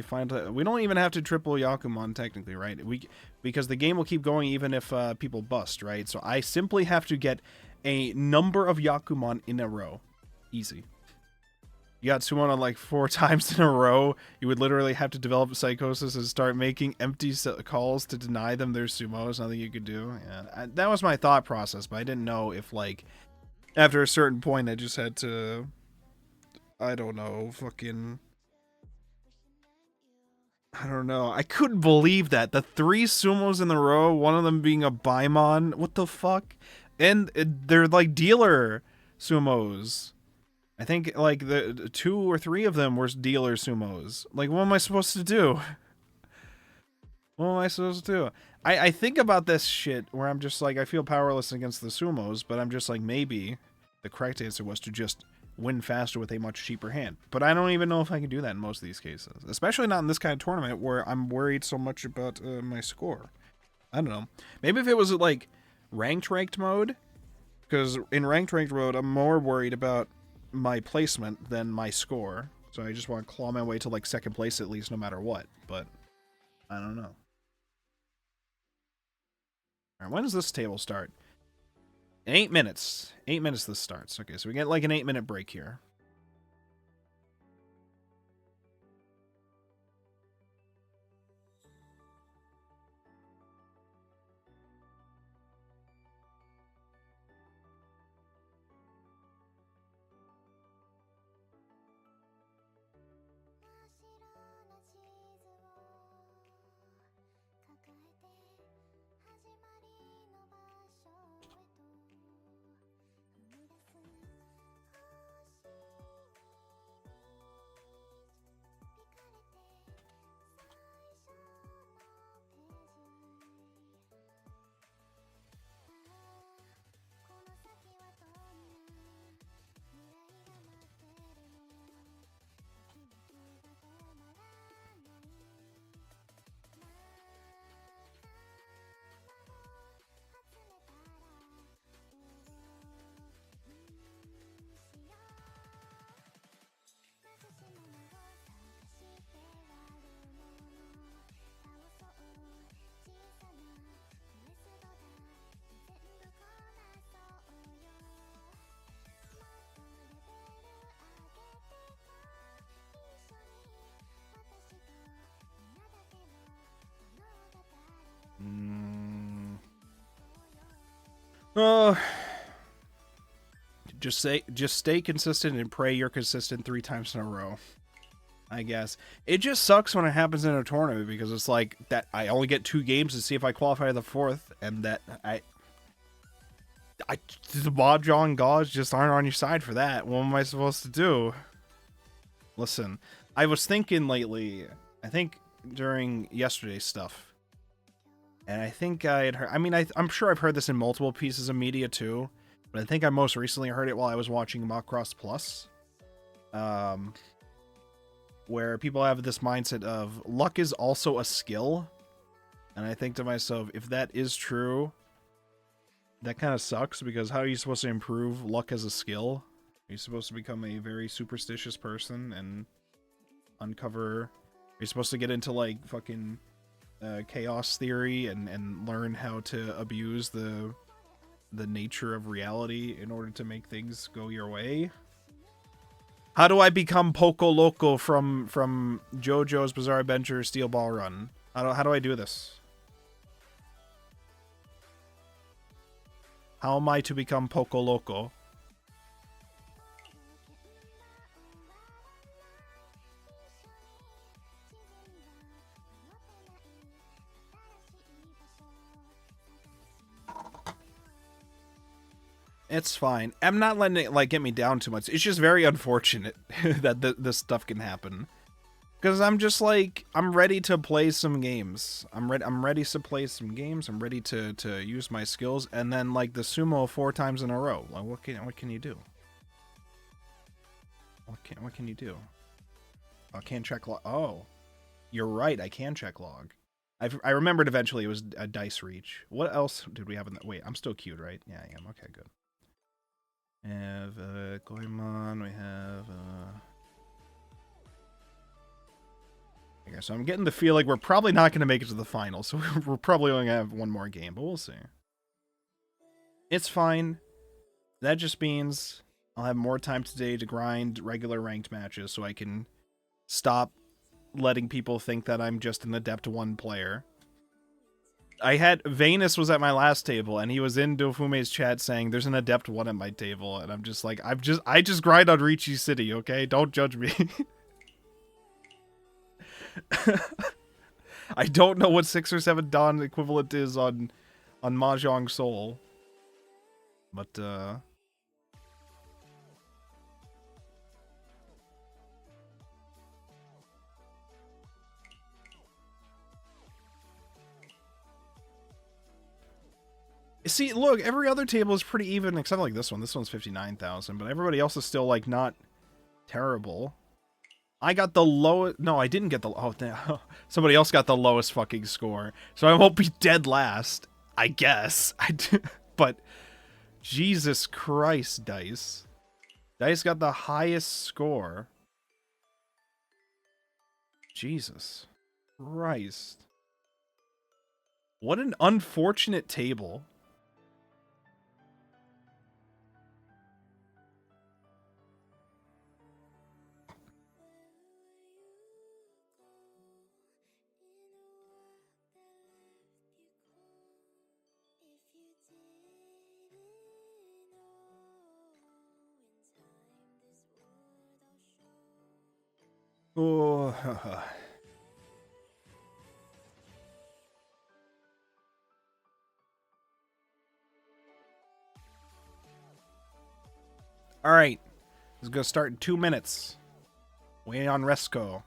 S1: final. We don't even have to triple Yakuman technically, right? Because the game will keep going even if people bust, right? So I simply have to get a number of Yakuman in a row. Easy. You got summon on like 4 times in a row, you would literally have to develop psychosis and start making empty calls to deny them their sumos. Nothing you could do. Yeah, that was my thought process, but I didn't know if like after a certain point I just had to, I don't know, fucking, I don't know. I couldn't believe that. The 3 sumos in the row, one of them being a Baimon. What the fuck? And they're like dealer sumos. I think, like, the 2 or 3 of them were dealer sumos. Like, what am I supposed to do? What am I supposed to do? I think about this shit where I'm just like, I feel powerless against the sumos, but I'm just like, maybe the correct answer was to just win faster with a much cheaper hand. But I don't even know if I can do that in most of these cases. Especially not in this kind of tournament where I'm worried so much about my score. I don't know. Maybe if it was, like, ranked mode. Because in ranked mode, I'm more worried about my placement than my score, so I just want to claw my way to like 2nd place at least no matter what, but I don't know. Alright, when does this table start? In 8 minutes. 8 minutes this starts. Okay, so we get like an 8-minute break here. Just stay consistent and pray you're consistent 3 times in a row. I guess. It just sucks when it happens in a tournament because it's like that I only get 2 games to see if I qualify the 4th, and that the Mahjong gods just aren't on your side for that. What am I supposed to do? Listen, I was thinking lately, I think during yesterday's stuff, and I think I had heard, I mean, I'm sure I've heard this in multiple pieces of media too, but I think I most recently heard it while I was watching Macross Plus. Where people have this mindset of luck is also a skill. And I think to myself, if that is true, That kind of sucks, because how are you supposed to improve luck as a skill? Are you supposed to become a very superstitious person and uncover... Are you supposed to get into, like, fucking chaos theory and learn how to abuse the nature of reality in order to make things go your way? How do I become Poco Loco from JoJo's Bizarre Adventure Steel Ball Run? How do I do this? How am I to become Poco Loco? It's fine. I'm not letting it, like, get me down too much. It's just very unfortunate that this stuff can happen. Because I'm just, like, I'm ready to play some games. I'm ready to play some games. I'm ready to use my skills. And then, like, the sumo 4 times in a row. Like, what can you do? What can you do? I can't check log. Oh. You're right, I can check log. I remembered eventually it was a dice reach. What else did we have in that? Wait, I'm still queued, right? Yeah, I am. Okay, good. We have Goemon, we have okay, so I'm getting the feel like we're probably not going to make it to the final, so we're probably only going to have one more game, but we'll see. It's fine. That just means I'll have more time today to grind regular ranked matches so I can stop letting people think that I'm just an Adept 1 player. I had Venus was at my last table, and he was in Dofume's chat saying there's an Adept 1 at my table, and I'm just like, I just grind on Ricci City, okay? Don't judge me. I don't know what 6 or 7 Dawn equivalent is on Mahjong Soul. But see, look, every other table is pretty even, except like this one. This one's 59,000, but everybody else is still, like, not terrible. I got the lowest... No, I didn't get the... Oh, no. Somebody else got the lowest fucking score. So I won't be dead last, I guess. But, Jesus Christ, Dice. Dice got the highest score. Jesus Christ. What an unfortunate table. Oh, all right. It's gonna start in 2 minutes. Waiting on Resco.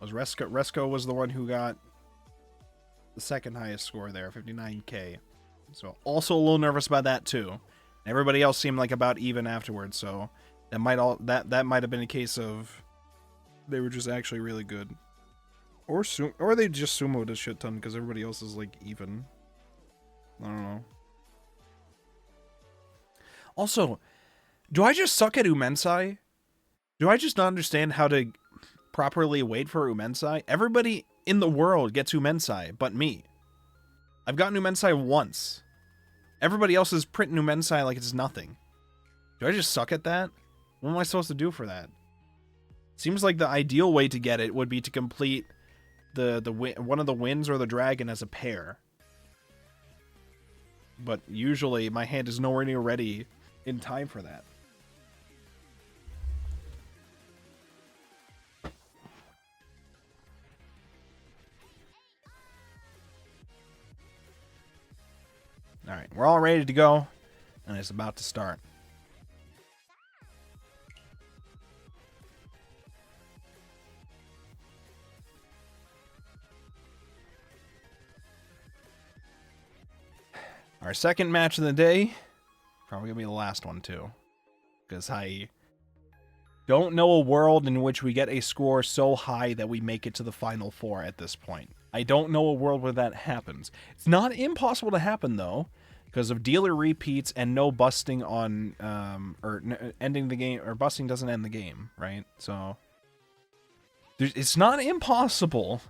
S1: Resco was the one who got the second highest score there, 59k. So also a little nervous about that too. Everybody else seemed like about even afterwards, so that might have been a case of they were just actually really good. Or they just sumoed a shit ton because everybody else is, like, even. I don't know. Also, do I just suck at Umensai? Do I just not understand how to properly wait for Umensai? Everybody in the world gets Umensai, but me. I've gotten Umensai once. Everybody else is printing Umensai like it's nothing. Do I just suck at that? What am I supposed to do for that? Seems like the ideal way to get it would be to complete one of the winds or the dragon as a pair. But usually my hand is nowhere near ready in time for that. Alright, we're all ready to go, and it's about to start. Our second match of the day, probably gonna be the last one too, because I don't know a world in which we get a score so high that we make it to the final 4 at this point. I don't know a world where that happens. It's not impossible to happen though, because of dealer repeats and no busting on ending the game, or busting doesn't end the game, right? So it's not impossible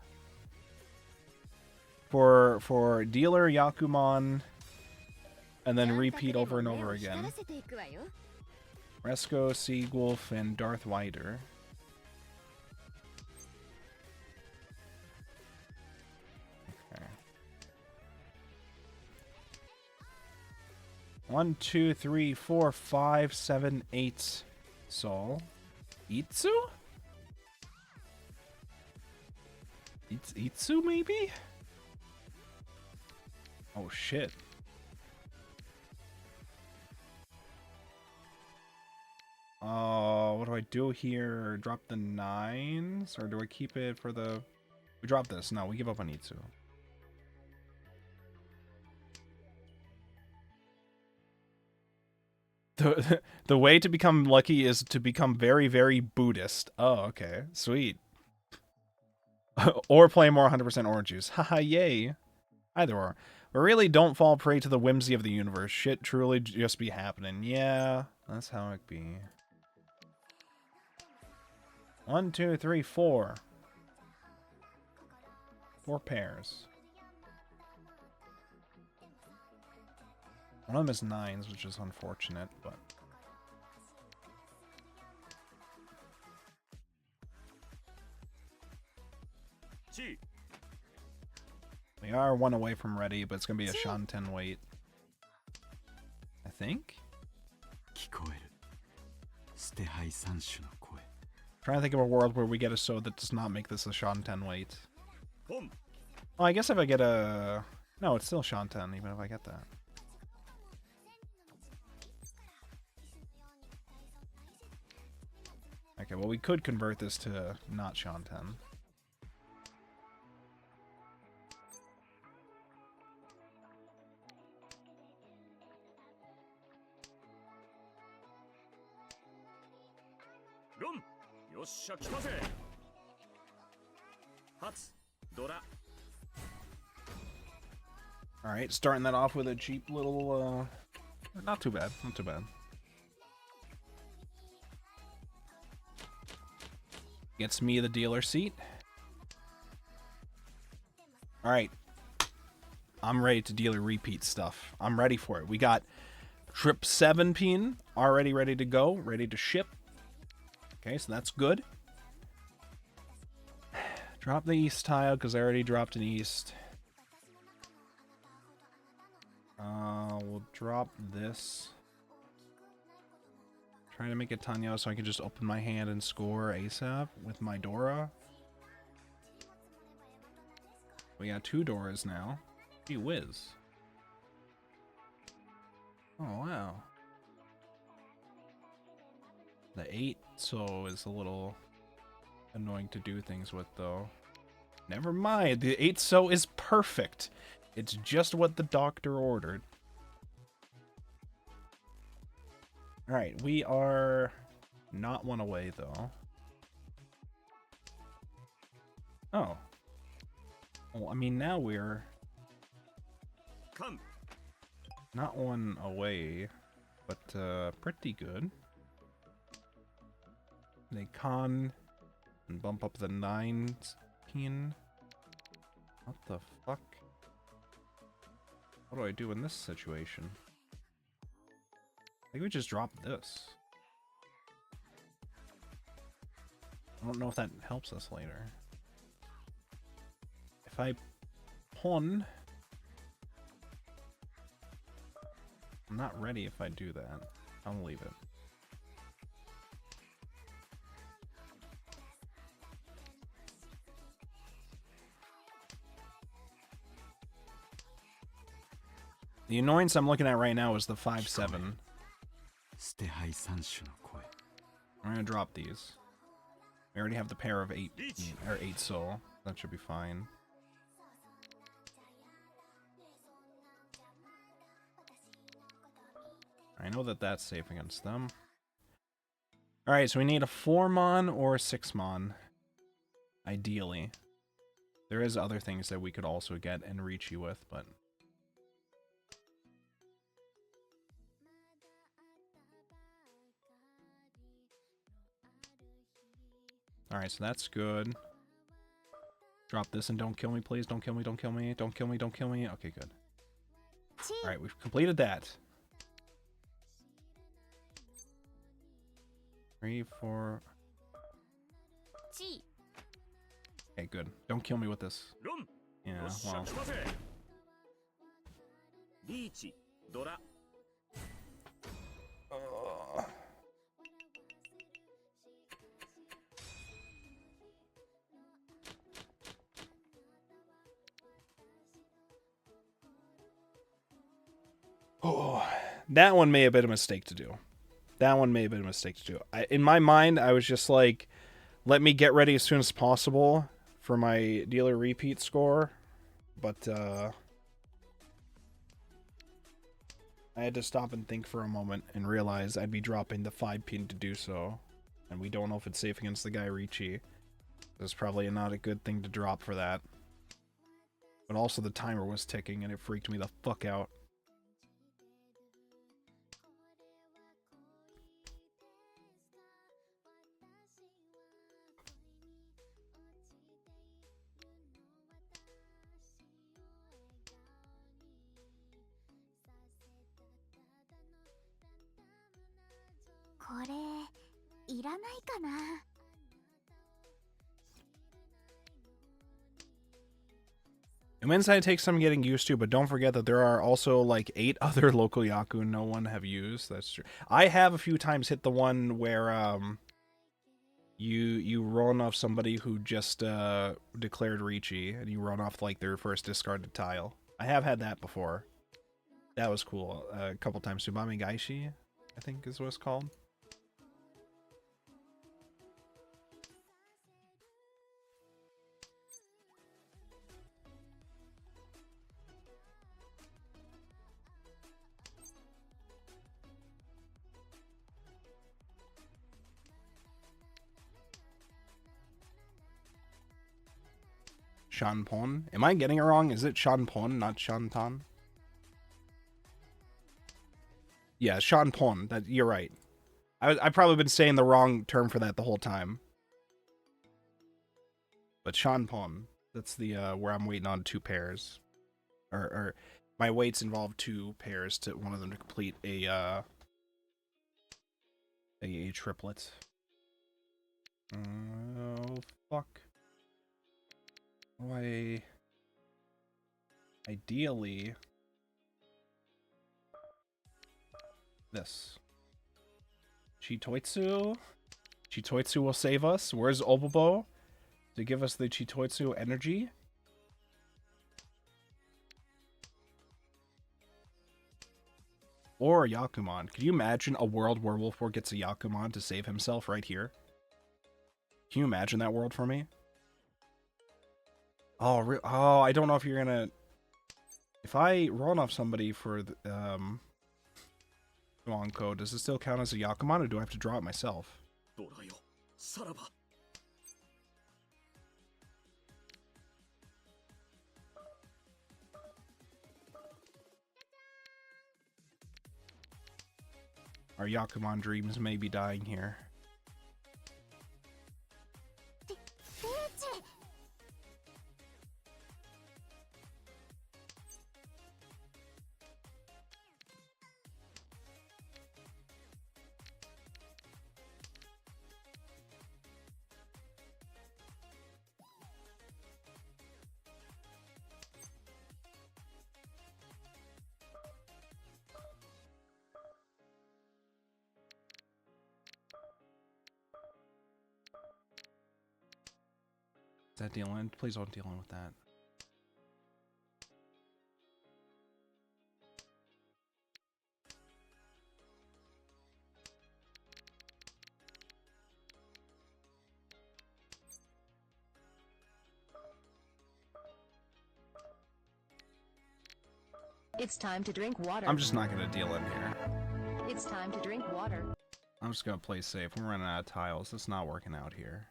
S1: for dealer Yakuman and then repeat over and over again. Resco, Seagwolf, and Darth Wider. Okay. 1, 2, 3, 4, 5, 7, 8. Sol. Itsu? Itsu, maybe? Oh, shit. What do I do here? Drop the 9s? Or do I keep it for the... We drop this. No, we give up on Itsu. The way to become lucky is to become very, very Buddhist. Oh, okay. Sweet. Or play more 100% orange juice. Haha, yay. Either or. But really, don't fall prey to the whimsy of the universe. Shit truly just be happening. Yeah, that's how it be. 1, 2, 3, 4. 4 pairs. One of them is 9s, which is unfortunate, but... We are 1 away from ready, but it's going to be a Shanten wait. I think? Trying to think of a world where we get a so that does not make this a Shanten wait. Well, I guess if I get a... No, it's still Shanten, even if I get that. Okay, well, we could convert this to not Shanten. Alright, starting that off with a cheap little, not too bad, not too bad. Gets me the dealer seat. Alright. I'm ready to dealer repeat stuff. I'm ready for it. We got trip 17 already ready to go, ready to ship. Okay, so that's good. Drop the east tile, because I already dropped an east. We'll drop this. Trying to make it Tanya so I can just open my hand and score ASAP with my Dora. We got 2 Doras now. Gee whiz. Oh, wow. The 8 so is a little annoying to do things with, though. Never mind. The 8 so is perfect. It's just what the doctor ordered. Alright, we are not 1 away, though. Oh. Well, I mean, now we're not 1 away, but pretty good. They con and bump up the 19. What the fuck? What do I do in this situation? I think we just drop this. I don't know if that helps us later. If I pawn... I'm not ready if I do that. I'll leave it. The annoyance I'm looking at right now is the 5-7. I'm gonna drop these. We already have the pair of 8 or 8 soul. That should be fine. I know that that's safe against them. Alright, so we need a 4-mon or a 6-mon. Ideally. There is other things that we could also get and reach you with, but... Alright, so that's good. Drop this and don't kill me, please. Don't kill me, don't kill me. Don't kill me, don't kill me. Okay, good. Alright, we've completed that. 3, 4... Okay, good. Don't kill me with this. Yeah, well... Oh, that one may have been a mistake to do. That one may have been a mistake to do. In my mind, I was just like, let me get ready as soon as possible for my dealer repeat score. But, I had to stop and think for a moment and realize I'd be dropping the 5 pin to do so. And we don't know if it's safe against the guy Ricci. That's probably not a good thing to drop for that. But also the timer was ticking and it freaked me the fuck out. And inside takes some getting used to, but don't forget that there are also like 8 other local Yaku no one have used. That's true. I have a few times hit the one where you run off somebody who just declared Ricci and you run off like their first discarded tile. I have had that before. That was cool. A couple times. Tsubame Gaishi, I think is what it's called. Shanpon. Am I getting it wrong? Is it Shanpon, not Shantan? Yeah, Shanpon. That you're right. I've probably been saying the wrong term for that the whole time. But Shanpon. That's the where I'm waiting on 2 pairs. Or my waits involve 2 pairs to one of them to complete a triplet. Oh fuck. Why? Ideally, this. Chitoitsu? Chitoitsu will save us. Where's Obobo? To give us the Chitoitsu energy? Or a Yakuman. Can you imagine a world where Wolfborg gets a Yakuman to save himself right here? Can you imagine that world for me? Oh, oh, I don't know if you're gonna... If I run off somebody for the, Long code, does it still count as a Yakuman, or do I have to draw it myself? Our Yakuman dreams may be dying here. Is that dealing? Please don't deal in with that.
S3: It's time to drink water.
S1: I'm just not gonna deal in here.
S3: It's time to drink water.
S1: I'm just gonna play safe. We're running out of tiles. It's not working out here.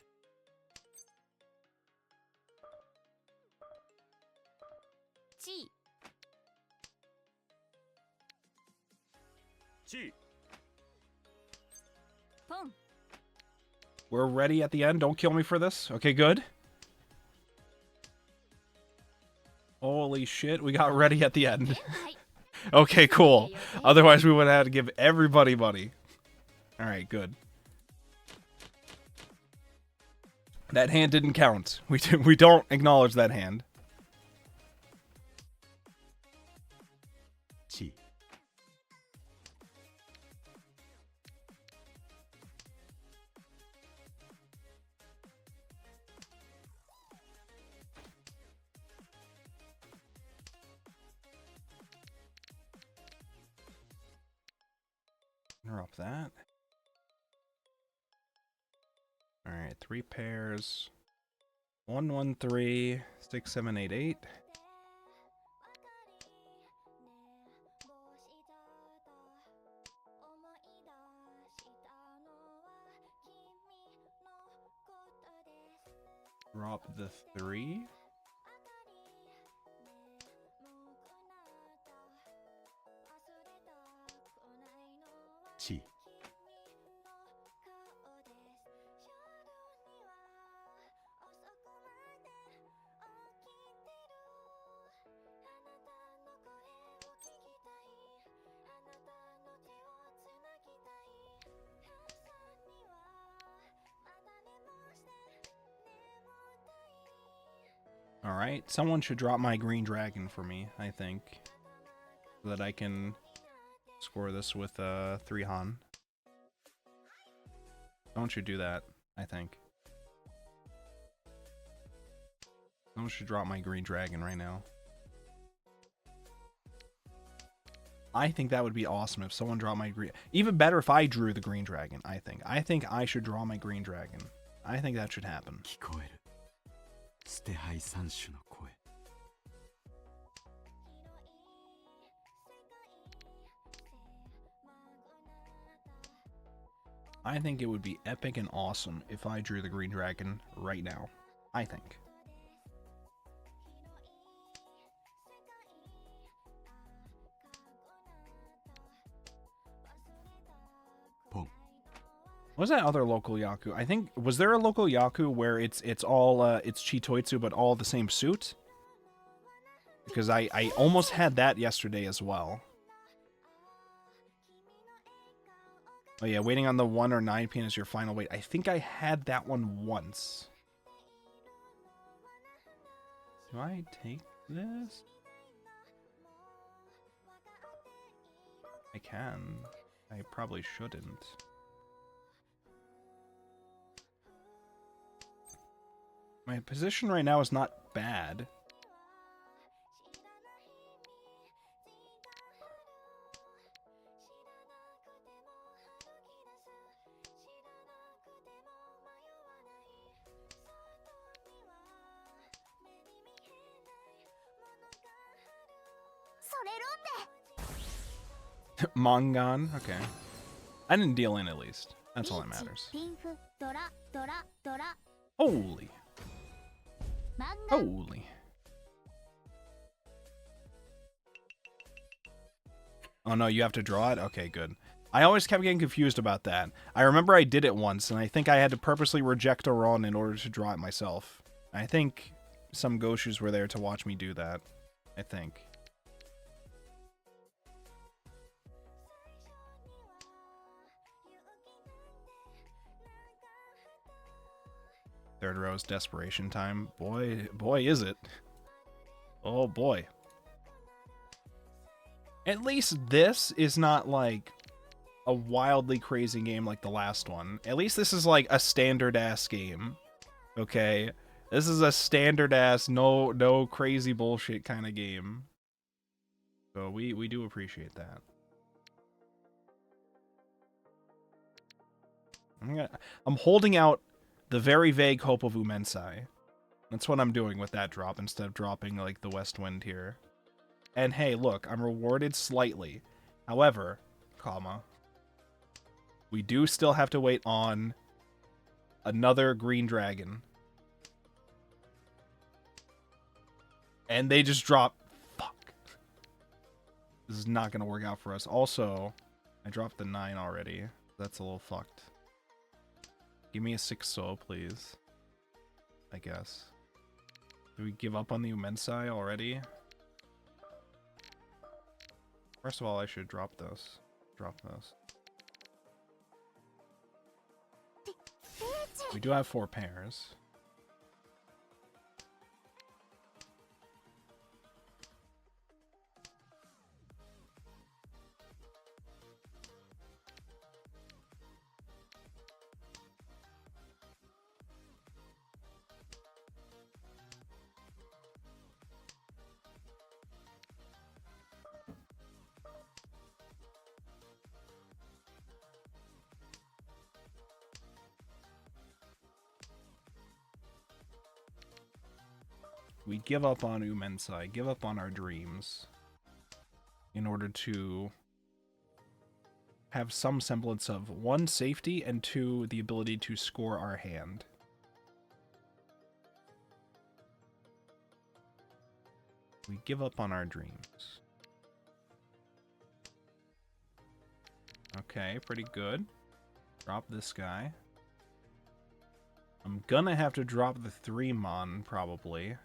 S1: We're ready at the end. Don't kill me for this. Okay, good. Holy shit, we got ready at the end. Okay, cool. Otherwise, we would have had to give everybody money. Alright, good. That hand didn't count. We don't acknowledge that hand.
S4: Chi.
S1: Drop that. Alright, 3 pairs. 1, 1, 3, 6, 7, 8, 8. Drop the 3.
S4: Chi.
S1: Alright, someone should drop my green dragon for me, I think. So that I can score this with 3 Han. Someone should do that, I think. Someone should drop my green dragon right now. I think that would be awesome if someone dropped my green... Even better if I drew the green dragon, I think. I think I should draw my green dragon. I think that should happen.
S4: 聞こえる。捨て牌三種の声。
S1: I think it would be epic and awesome if I drew the green dragon right now. I think.
S4: Boom.
S1: What was that other local Yaku? I think, was there a local Yaku where it's all it's Chitoitsu but all the same suit? Because I almost had that yesterday as well. Oh yeah, waiting on the 1 or 9 pin is your final wait. I think I had that one once. Do I take this? I can. I probably shouldn't. My position right now is not bad. Mangan, okay. I didn't deal in at least. That's all that matters. Holy. Holy. Oh no, you have to draw it? Okay, good. I always kept getting confused about that. I remember I did it once, and I think I had to purposely reject a run in order to draw it myself. I think some Goshus were there to watch me do that. I think. Third row is desperation time. Boy, is it. Oh boy. At least this is not like a wildly crazy game like the last one. At least this is like a standard ass game. Okay? This is a standard ass, no crazy bullshit kind of game. So we do appreciate that. I'm holding out the very vague hope of Umensai. That's what I'm doing with that drop instead of dropping like the West Wind here. And hey, look, I'm rewarded slightly. However, comma, we do still have to wait on another green dragon. And they just drop. Fuck. This is not going to work out for us. Also, I dropped the 9 already. That's a little fucked. Give me a 6 soul, please. I guess. Do we give up on the Umensai already? First of all, I should drop this. Drop this. We do have 4 pairs. We give up on Umensai, give up on our dreams in order to have some semblance of 1, safety, and 2, the ability to score our hand. We give up on our dreams. Okay, pretty good. Drop this guy. I'm gonna have to drop the 3 mon, probably.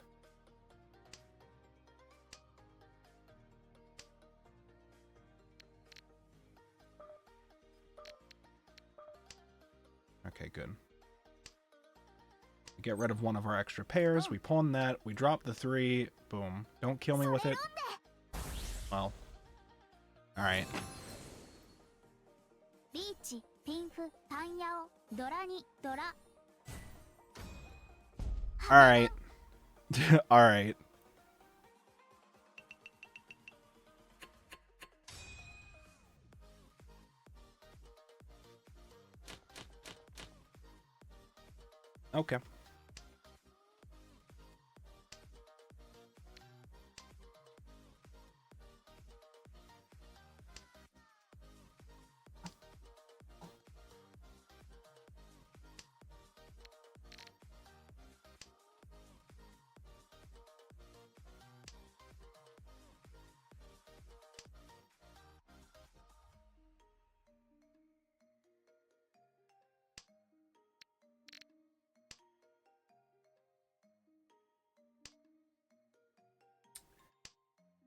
S1: Okay, good. We get rid of one of our extra pairs. We pawn that. We drop the 3. Boom. Don't kill me with it. Well. Alright. Alright. Alright. Okay.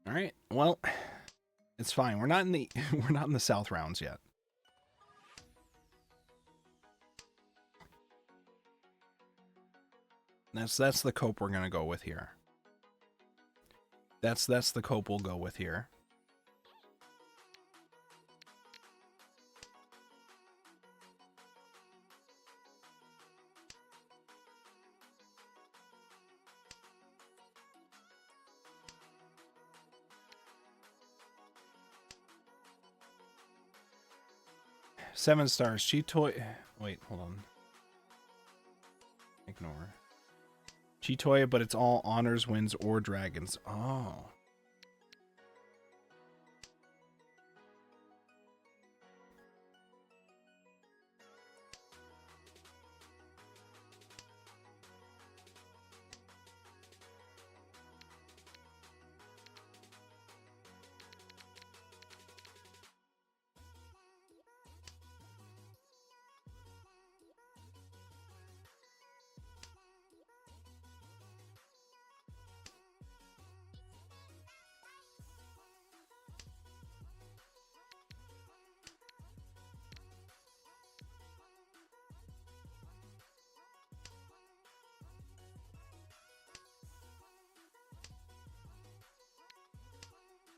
S1: All right. Well, it's fine. We're not in the we're not in the south rounds yet. That's the cope we're gonna go with here. That's the cope we'll go with here. Seven stars. Chitoy. Wait, hold on. Ignore. Chitoya, but it's all honors, wins, or dragons. Oh.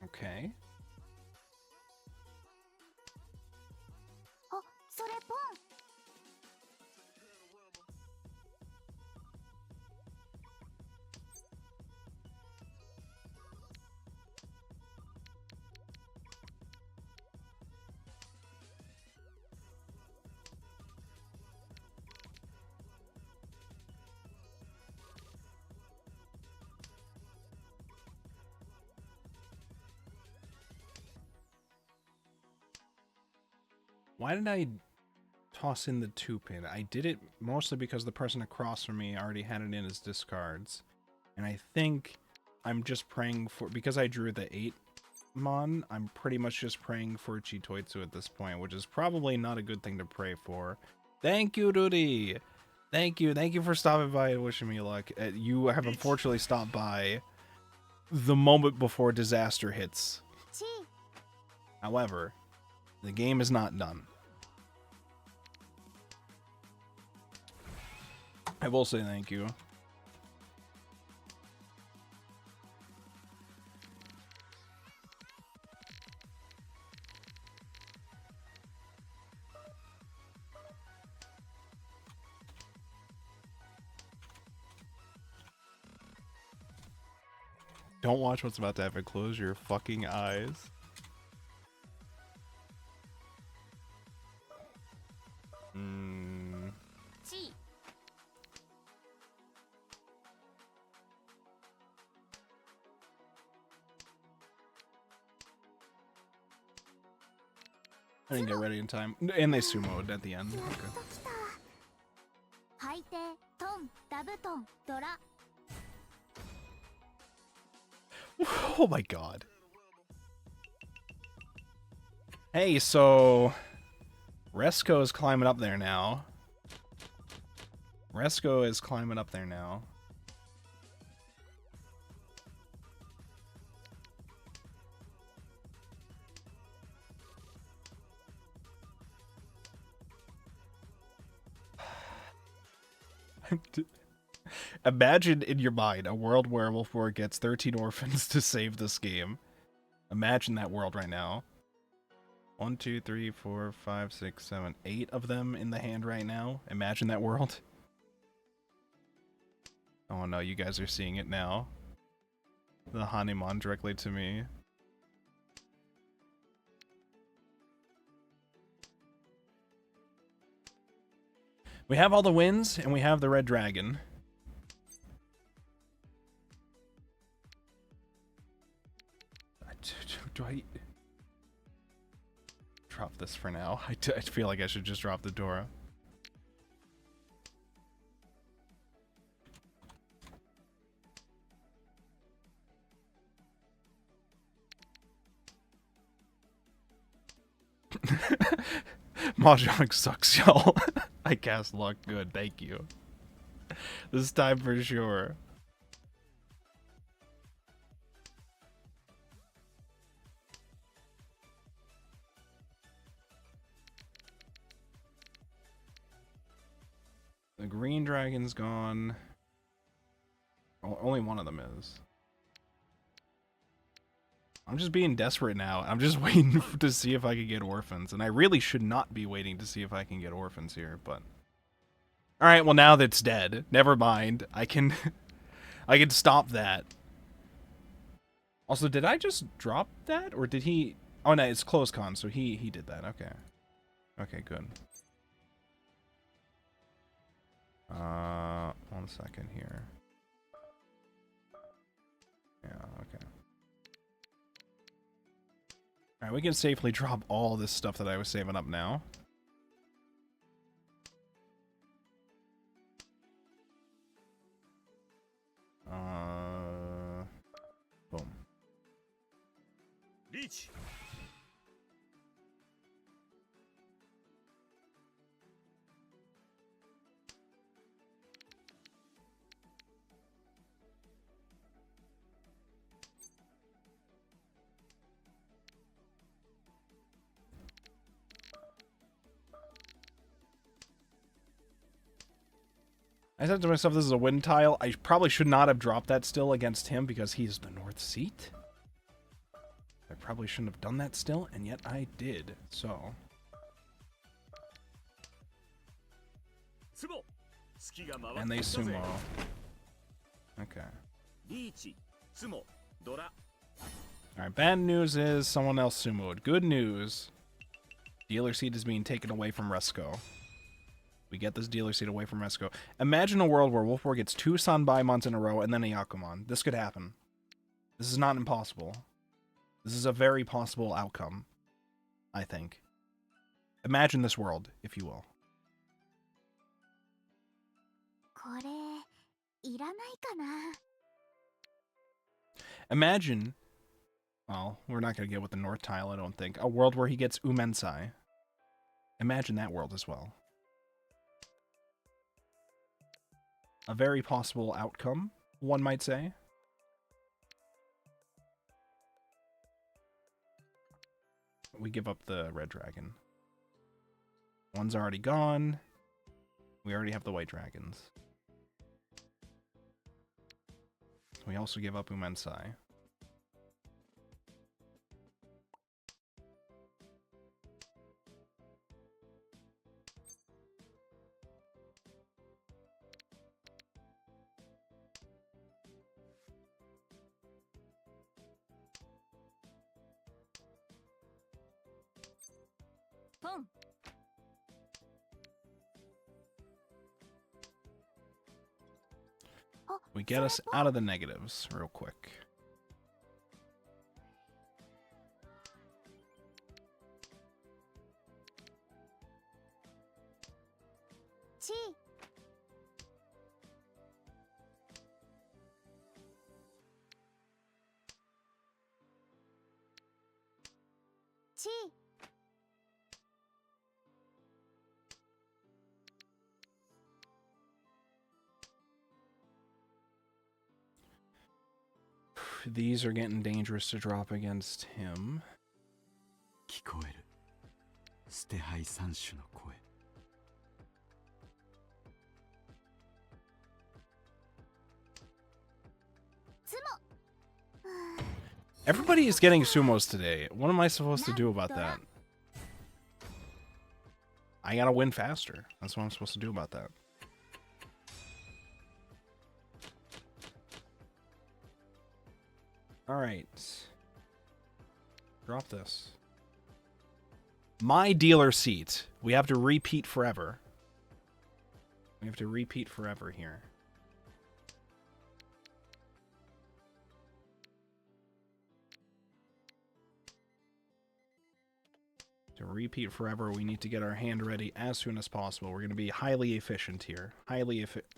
S1: Okay. Why did I toss in the 2-pin? I did it mostly because the person across from me already had it in his discards. And I think I'm just praying for... Because I drew the 8 mon, I'm pretty much just praying for Chitoitsu at this point, which is probably not a good thing to pray for. Thank you, Rudy. Thank you. Thank you for stopping by and wishing me luck. You have unfortunately stopped by the moment before disaster hits. However, the game is not done. I will say thank you. Don't watch what's about to happen. Close your fucking eyes. I didn't get ready in time. And they sumoed at the end. Okay. Oh my god. Hey, so Resco is climbing up there now. Resco is climbing up there now. Imagine in your mind a world where Wolfborg gets 13 orphans to save this game. Imagine that world right now. 1, 2, 3, 4, 5, 6, 7, 8 of them in the hand right now. Imagine that world. Oh no, you guys are seeing it now. The Hanuman directly to me. We have all the wins, and we have the red dragon. Do I drop this for now? I feel like I should just drop the Dora. Mahjong sucks, y'all. I cast luck. Good, thank you. This time for sure. The green dragon's gone. Only one of them is. I'm just being desperate now. I'm just waiting to see if I can get orphans. And I really should not be waiting to see if I can get orphans here, but... Alright, well now that it's dead. Never mind. I can... I can stop that. Also, did I just drop that? Or did he... Oh no, it's close con, so he did that. Okay. Okay, good. 1 second here. Yeah, okay. Alright, we can safely drop all this stuff that I was saving up now. Boom.
S5: Reach.
S1: I said to myself, this is a wind tile. I probably should not have dropped that still against him because he's the north seat. I probably shouldn't have done that still, and yet I did, so... And they sumo. Okay. Alright, bad news is someone else sumoed. Good news, dealer seat is being taken away from Resco. We get this dealer seat away from Resco. Imagine a world where Wolfborg gets 2 Sanbai months in a row and then a Yakuman. This could happen. This is not impossible. This is a very possible outcome, I think. Imagine this world, if you will. Imagine, well, we're not going to get with the north tile, I don't think, a world where he gets Umensai. Imagine that world as well. A very possible outcome, one might say. We give up the red dragon. One's already gone. We already have the white dragons. We also give up Umensai.
S2: Boom.
S1: We get us out of the negatives real quick.
S2: Chi. Chi.
S1: These are getting dangerous to drop against him.
S4: 聞こえる捨て牌三種の声
S1: Everybody is getting sumos today. What am I supposed to do about that? I gotta win faster. That's what I'm supposed to do about that. Alright. Drop this. My dealer seat. We have to repeat forever. We have to repeat forever here. To repeat forever, we need to get our hand ready as soon as possible. We're going to be highly efficient here. Highly efficient.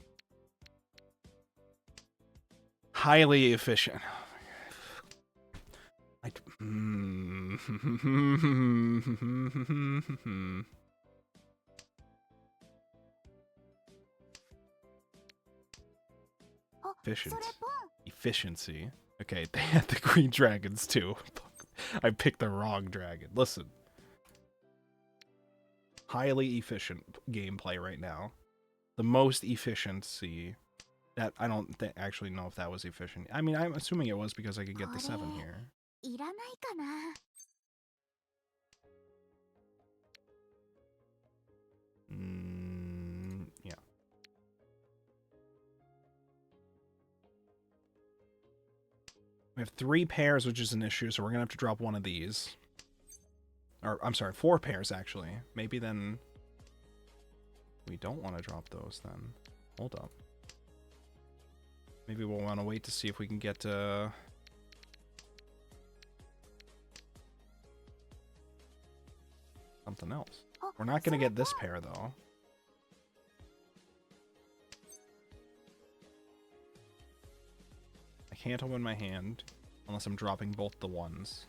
S1: Efficient. Efficiency. Okay, they had the green dragons too. I picked the wrong dragon. Listen. Highly efficient gameplay right now. The most efficiency. That I don't actually know if that was efficient. I mean, I'm assuming it was because I could get the 7 here.
S2: いらないかな。
S1: Yeah. We have 3 pairs, which is an issue, so we're gonna have to drop one of these. Or, I'm sorry, 4 pairs, actually. Maybe then... we don't want to drop those, then. Hold up. Maybe we'll want to wait to see if we can get, something else. We're not going to get this pair, though. I can't open my hand unless I'm dropping both the ones.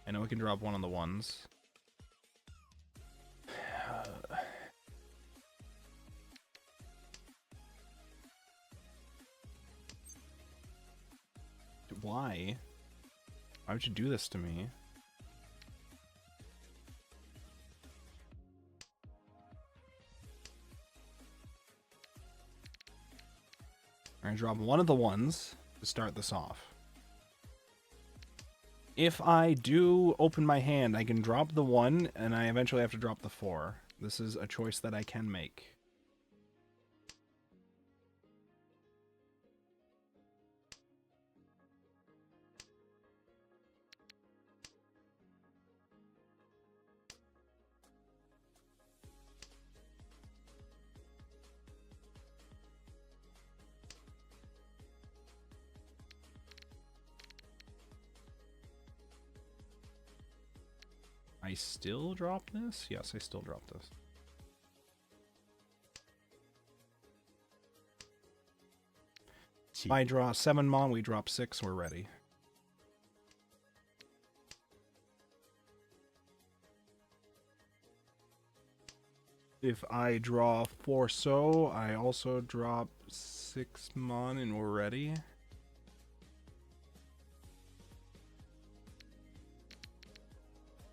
S1: I know we can drop one of the ones. Why? Why would you do this to me? I'm gonna drop one of the ones to start this off. If I do open my hand, I can drop the 1, and I eventually have to drop the 4. This is a choice that I can make. I still drop this? Yes, I still drop this. If I draw 7 mon, we drop 6, we're ready. if I draw 4 so, I also drop 6 mon and we're ready.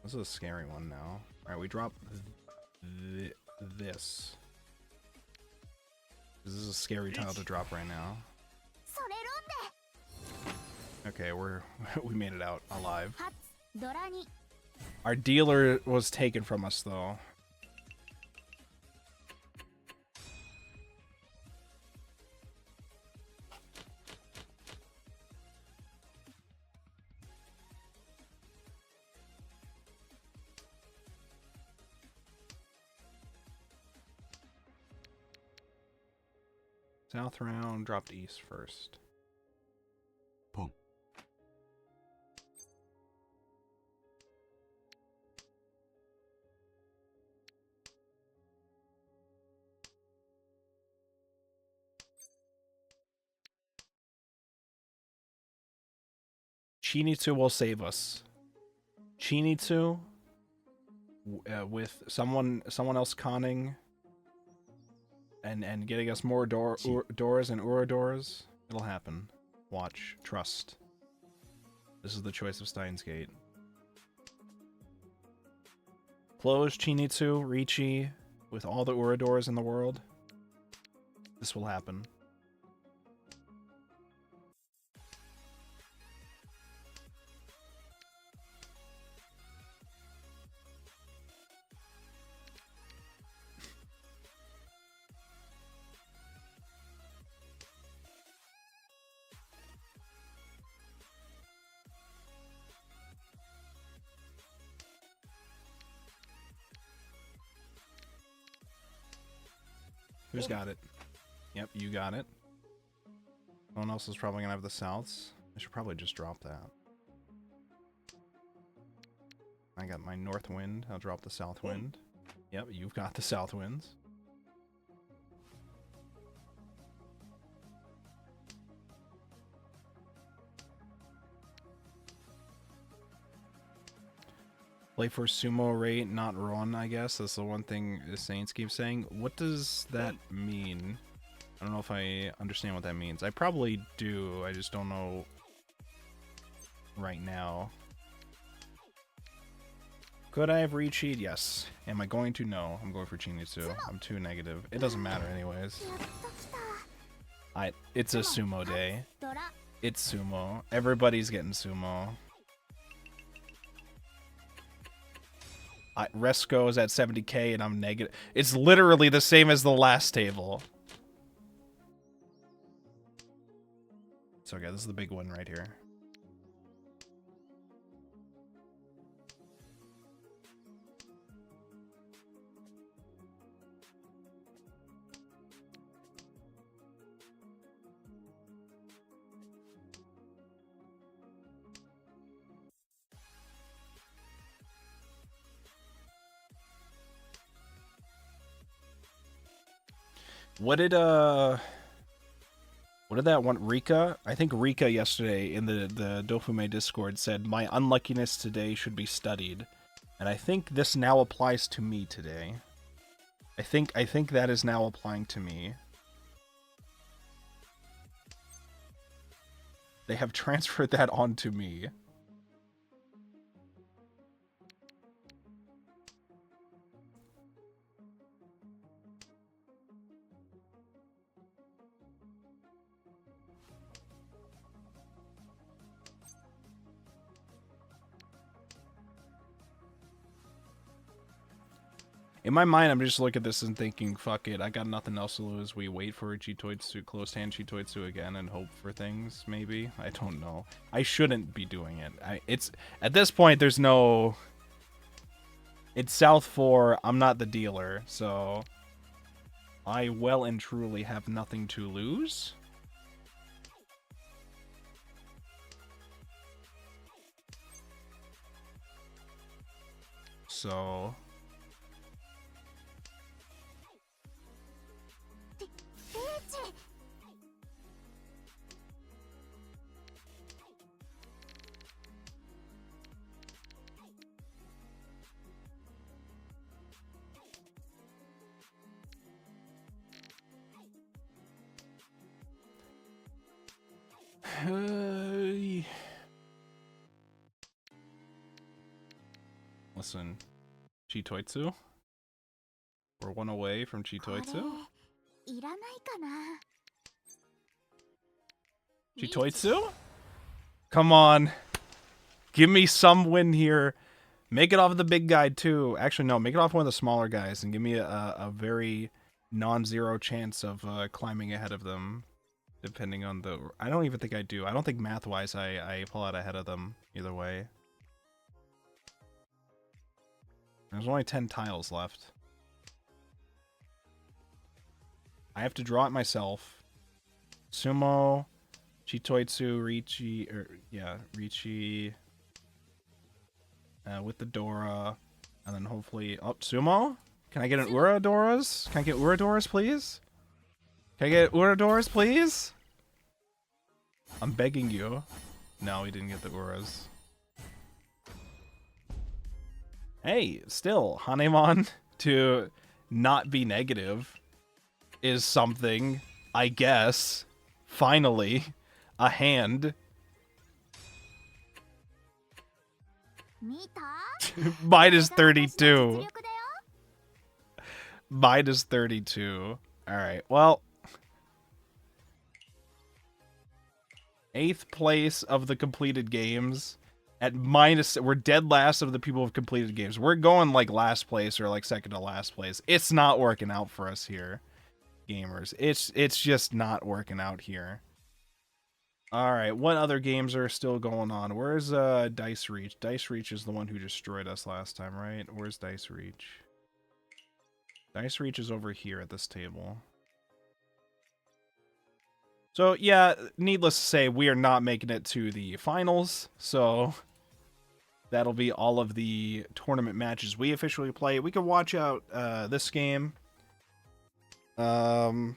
S1: This is a scary one now. Alright, we drop this. This is a scary tile to drop right now. Okay, we made it out alive. Our dealer was taken from us though. South round, dropped east first.
S4: Pong.
S1: Chinitsu will save us. Chinitsu with someone else conning and getting us more doors and Uradors. It'll happen. Watch. Trust. This is the choice of Steins Gate. Close Chinitsu, Ricci, with all the Uradors in the world. This will happen. Who's got it? Yep, you got it. Someone else is probably gonna have the Souths. I should probably just drop that. I got my North Wind. I'll drop the South Wind. Yep, you've got the South Winds. Play for sumo rate, not run, I guess. That's the one thing the Saints keep saying. What does that mean? I don't know if I understand what that means. I probably do. I just don't know right now. Could I have Recheat? Yes. Am I going to? No. I'm going for Chinitsu. I'm too negative. It doesn't matter anyways. It's a sumo day. It's sumo. Everybody's getting sumo. Resco is at 70k and I'm negative. It's literally the same as the last table. It's okay, this is the big one right here. What did that one Rika? I think Rika yesterday in the Dofume Discord said my unluckiness today should be studied. And I think this now applies to me today. I think that is now applying to me. They have transferred that onto me. In my mind, I'm just looking at this and thinking, fuck it, I got nothing else to lose. We wait for a Chitoitsu, closed hand Chitoitsu again and hope for things, maybe? I don't know. I shouldn't be doing it. It's at this point, there's no... It's South 4, I'm not the dealer, so... I well and truly have nothing to lose. So... Listen, Chitoitsu? We're one away from
S2: これ
S1: Chitoitsu?
S2: いらないかな。
S1: Chitoitsu? Come on. Give me some win here. Make it off the big guy, too. Actually, no. Make it off one of the smaller guys and give me a very non-zero chance of climbing ahead of them. Depending on the... I don't even think I do. I don't think math-wise I pull out ahead of them either way. There's only 10 tiles left. I have to draw it myself. Sumo, Chitoitsu, Richi, Richi, with the Dora, and then hopefully, Sumo? Can I get an Uradoras? Can I get Uradoras, please? Can I get Uradoras, please? I'm begging you. No, he didn't get the Uras. Hey, still, Hanemon to not be negative is something, I guess. Finally, a hand.
S2: 見た？
S1: Minus
S2: これが私の実
S1: 32.
S2: 力だよ。
S1: Minus 32. Alright, well. 8th place of the completed games. At minus... We're dead last of the people who've completed games. We're going like last place or like second to last place. It's not working out for us here, gamers. It's just not working out here. Alright, what other games are still going on? Where's Dice Reach? Dice Reach is the one who destroyed us last time, right? Where's Dice Reach? Dice Reach is over here at this table. So, yeah, needless to say, we are not making it to the finals, so that'll be all of the tournament matches we officially play. We can watch out this game. I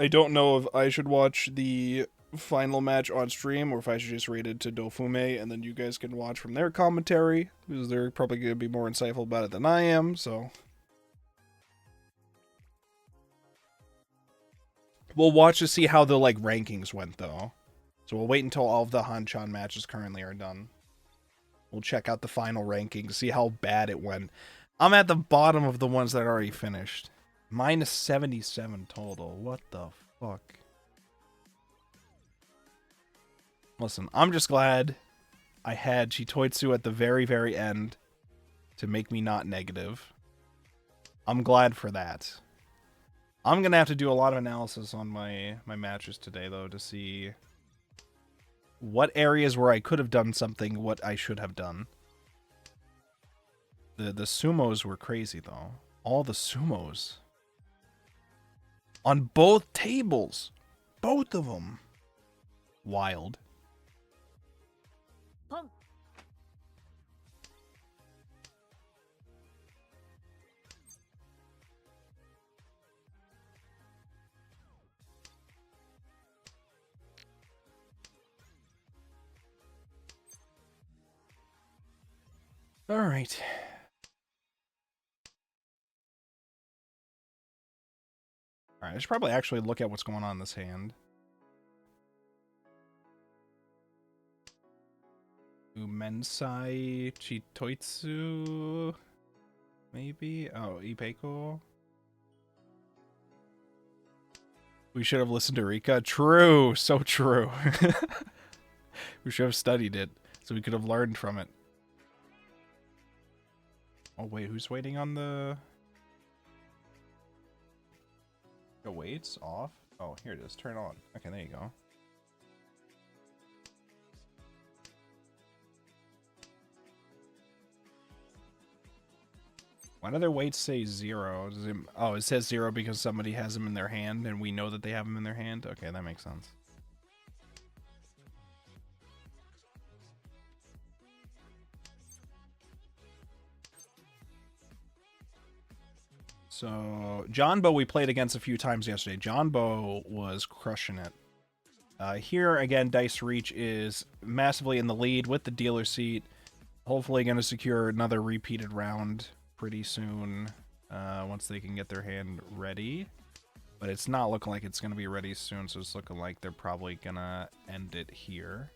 S1: don't know if I should watch the final match on stream or if I should just rate it to Dofume and then you guys can watch from their commentary, because they're probably going to be more insightful about it than I am, so... We'll watch to see how the, like, rankings went, though. So we'll wait until all of the Hanchan matches currently are done. We'll check out the final rankings, see how bad it went. I'm at the bottom of the ones that are already finished. Minus 77 total. What the fuck? Listen, I'm just glad I had Chitoitsu at the very, very end to make me not negative. I'm glad for that. I'm going to have to do a lot of analysis on my matches today, though, to see what areas where I could have done something, what I should have done. The sumos were crazy, though. All the sumos. On both tables. Both of them. Wild. All right. All right, I should probably actually look at what's going on in this hand. Umensai Chitoitsu, maybe? Oh, Ipeiko. We should have listened to Rika. True, so true. We should have studied it, so we could have learned from it. Oh, wait, who's waiting on the... The waits off? Oh, here it is. Turn on. Okay, there you go. Why do their weights say 0? Oh, it says 0 because somebody has them in their hand, and we know that they have them in their hand? Okay, that makes sense. So, Jonbo we played against a few times yesterday. Jonbo was crushing it. Here, again, Dice Reach is massively in the lead with the dealer seat. Hopefully going to secure another repeated round pretty soon, once they can get their hand ready. But it's not looking like it's going to be ready soon, so it's looking like they're probably going to end it here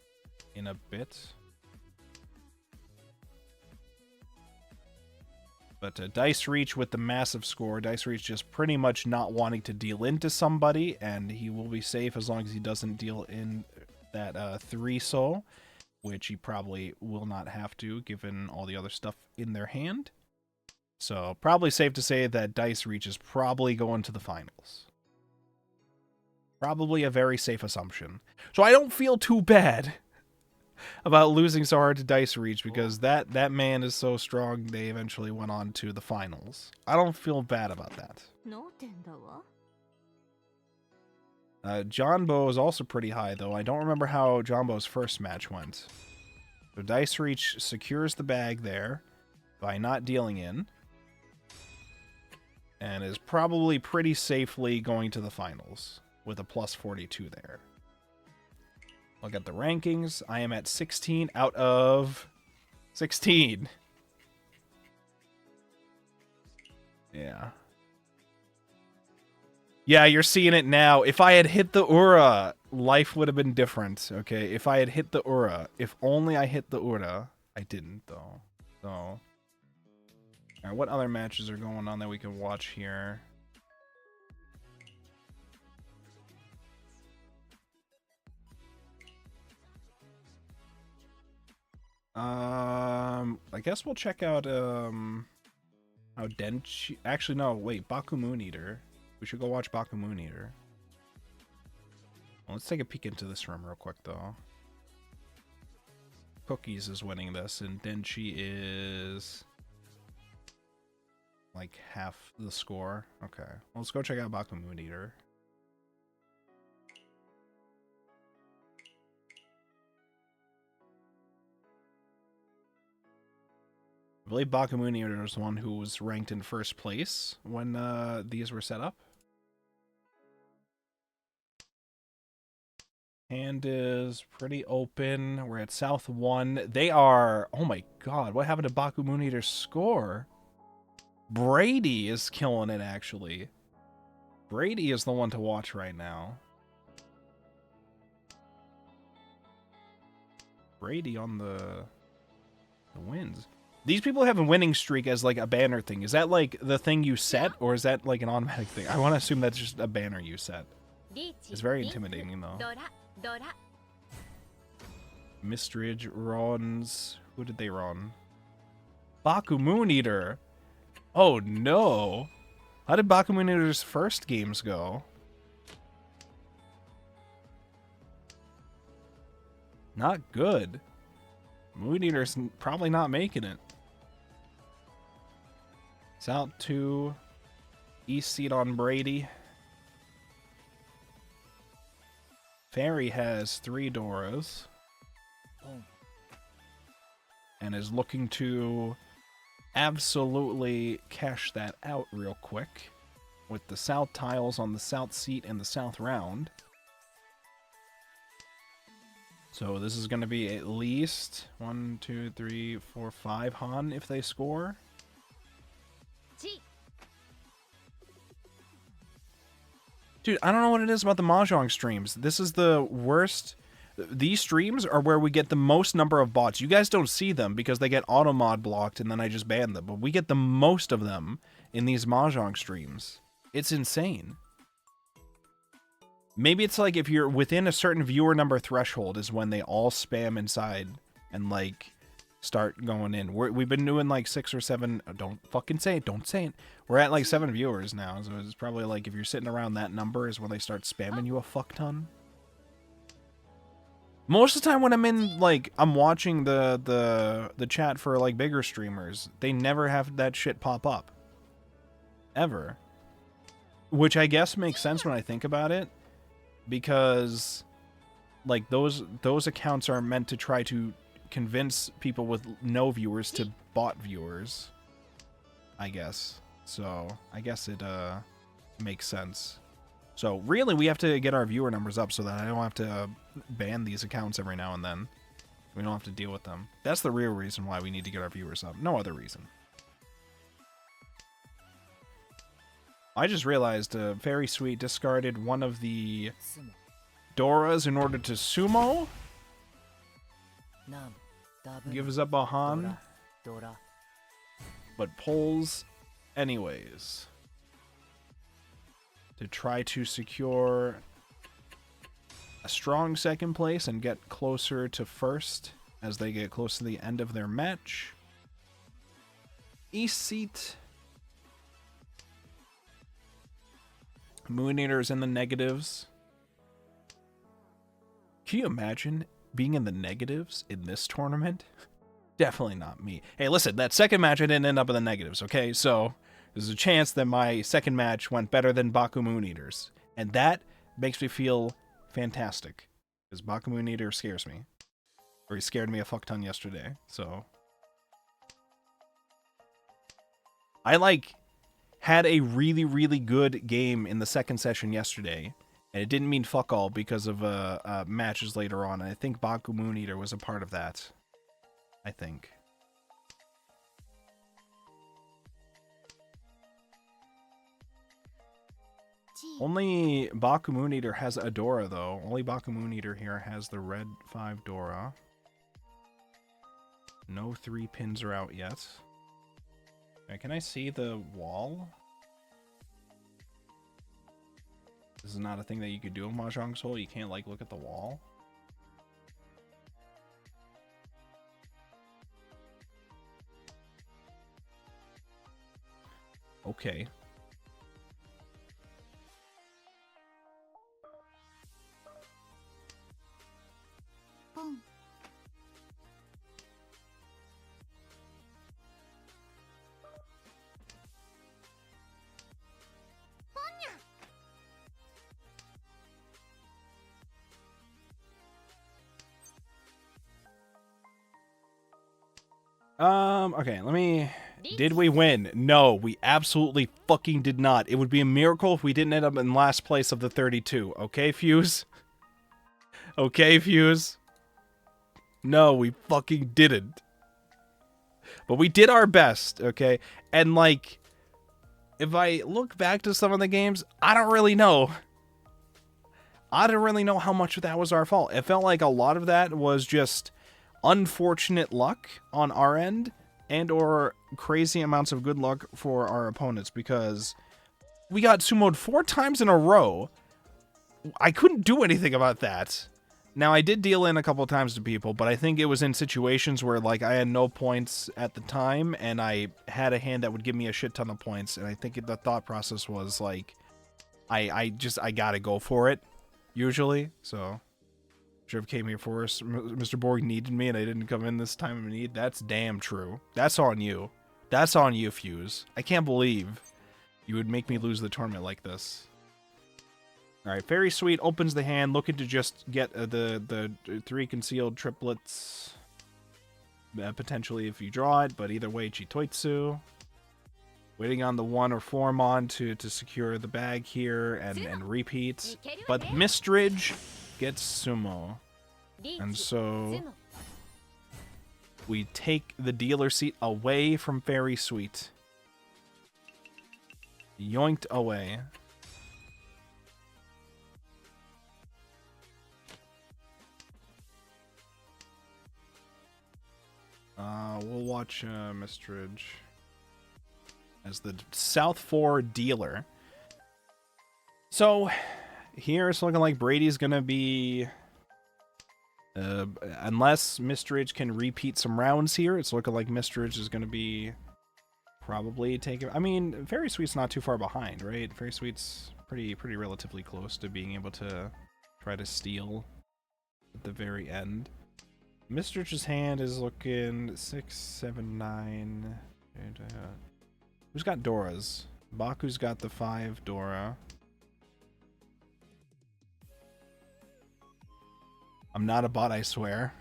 S1: in a bit. But Dice Reach with the massive score. Dice Reach just pretty much not wanting to deal into somebody, and he will be safe as long as he doesn't deal in that 3 soul, which he probably will not have to, given all the other stuff in their hand. So probably safe to say that Dice Reach is probably going to the finals. Probably a very safe assumption. So I don't feel too bad about losing so hard to Dice Reach, because that man is so strong they eventually went on to the finals. I don't feel bad about that.
S2: 脳天だわ
S1: Jonbo is also pretty high, though. I don't remember how Jonbo's first match went. So Dice Reach secures the bag there by not dealing in, and is probably pretty safely going to the finals with a plus 42 there. Look at the rankings. I am at 16 out of 16. Yeah. Yeah, you're seeing it now. If I had hit the Ura, life would have been different, okay? If I had hit the Ura. If only I hit the Ura. I didn't, though. So. Alright, what other matches are going on that we can watch here? I guess we'll check out, how Denchi... Actually, no, wait, Baku Moon Eater. We should go watch Baku Moon Eater. Well, let's take a peek into this room real quick, though. Cookies is winning this, and Denchi is... like half the score. Okay, well, let's go check out Baku Moon Eater. I believe Baku Moon Eater was the one who was ranked in first place when these were set up. Hand is pretty open. We're at South 1. They are... Oh my god, what happened to Baku Moon Eater's score? Brady is killing it, actually. Brady is the one to watch right now. Brady on the wins. These people have a winning streak as, like, a banner thing. Is that, like, the thing you set, or is that, like, an automatic thing? I want to assume that's just a banner you set. It's very intimidating, though. Mistridge runs... Who did they run? Baku Moon Eater! Oh, no! How did Baku Moon Eater's first games go? Not good. Moon Eater's probably not making it. South 2. East seat on Brady. Fairy has 3 Doras. And is looking to absolutely cash that out real quick. With the south tiles on the south seat and the south round. So this is going to be at least 1, 2, 3, 4, 5 Han if they score. Dude, I don't know what it is about the Mahjong streams. This is the worst. These streams are where we get the most number of bots. You guys don't see them because they get auto mod blocked and then I just ban them. But we get the most of them in these Mahjong streams. It's insane. Maybe it's like if you're within a certain viewer number threshold is when they all spam inside and like start going in. We've been doing like 6 or 7. Don't fucking say it. Don't say it. We're at like 7 viewers now. So it's probably like if you're sitting around that number is when they start spamming you a fuck ton. Most of the time when I'm in, like, I'm watching the chat for, like, bigger streamers, they never have that shit pop up. Ever. Which I guess makes sense when I think about it. Because, like, those accounts are meant to try to convince people with no viewers to bot viewers. I guess. So, I guess it, makes sense. So, really, we have to get our viewer numbers up so that I don't have to ban these accounts every now and then. We don't have to deal with them. That's the real reason why we need to get our viewers up. No other reason. I just realized Very Sweet discarded one of the Doras in order to sumo. Gives up a Han, but pulls anyways to try to secure a strong second place and get closer to first as they get close to the end of their match. East seat. Moon Eater's in the negatives. Can you imagine being in the negatives in this tournament? Definitely not me. Hey, listen, that second match I didn't end up in the negatives, okay? So there's a chance that my second match went better than Baku Moon Eater's. And that makes me feel fantastic. Because Baku Moon Eater scares me. Or he scared me a fuck ton yesterday, so. I, had a really, really good game in the second session yesterday. And it didn't mean fuck all because of matches later on. And I think Baku Moon Eater was a part of that. I think. Only Baku Moon Eater has a Dora, though. Only Baku Moon Eater here has the red 5 Dora. No 3 pins are out yet. Okay, can I see the wall? This is not a thing that you could do in Mahjong Soul. You can't, look at the wall. Okay.
S2: Boom.
S1: Okay, let me... Did we win? No, we absolutely fucking did not. It would be a miracle if we didn't end up in last place of the 32. Okay, Fuse? Okay, Fuse? No, we fucking didn't. But we did our best, okay? And, if I look back to some of the games, I don't really know. I don't really know how much of that was our fault. It felt like a lot of that was just unfortunate luck on our end and or crazy amounts of good luck for our opponents because we got sumoed 4 times in a row. I couldn't do anything about that. Now, I did deal in a couple times to people, but I think it was in situations where, I had no points at the time, and I had a hand that would give me a shit ton of points, and I think the thought process was, I gotta go for it, usually, so... Should have came here first. Mr. Borg needed me, and I didn't come in this time of need. That's damn true. That's on you. That's on you, Fuse. I can't believe you would make me lose the tournament like this. Alright, Very Sweet opens the hand, looking to just get the 3 concealed triplets. Potentially if you draw it, but either way, Chitoitsu. Waiting on the 1 or 4 mon to secure the bag here and repeat. But Mistridge gets sumo. And so we take the dealer seat away from Very Sweet. Yoinked away. We'll watch Mistridge as the South 4 dealer. So here it's looking like Brady's gonna be, unless Mistridge can repeat some rounds here, it's looking like Mistridge is gonna be probably taking. I mean, Very Sweet's not too far behind, right? Very Sweet's pretty relatively close to being able to try to steal at the very end. Mistridge's hand is looking 6, 7, 9. And, who's got Doras? Baku's got the 5 Dora. I'm not a bot, I swear.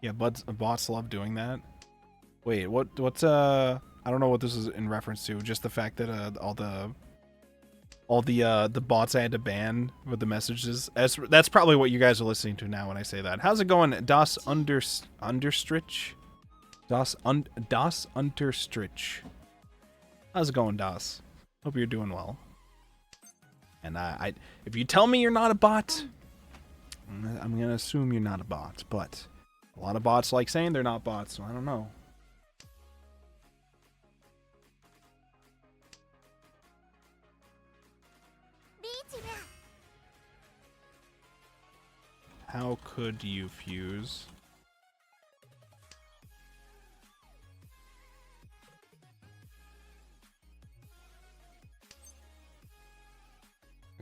S1: Yeah, bots love doing that. Wait, what's I don't know what this is in reference to. Just the fact that all the bots I had to ban with the messages. That's probably what you guys are listening to now when I say that. How's it going, Das Understrich? Das Unterstrich. How's it going, Das? Hope you're doing well. And if you tell me you're not a bot, I'm gonna assume you're not a bot. But a lot of bots like saying they're not bots, so I don't know. How could you fuse?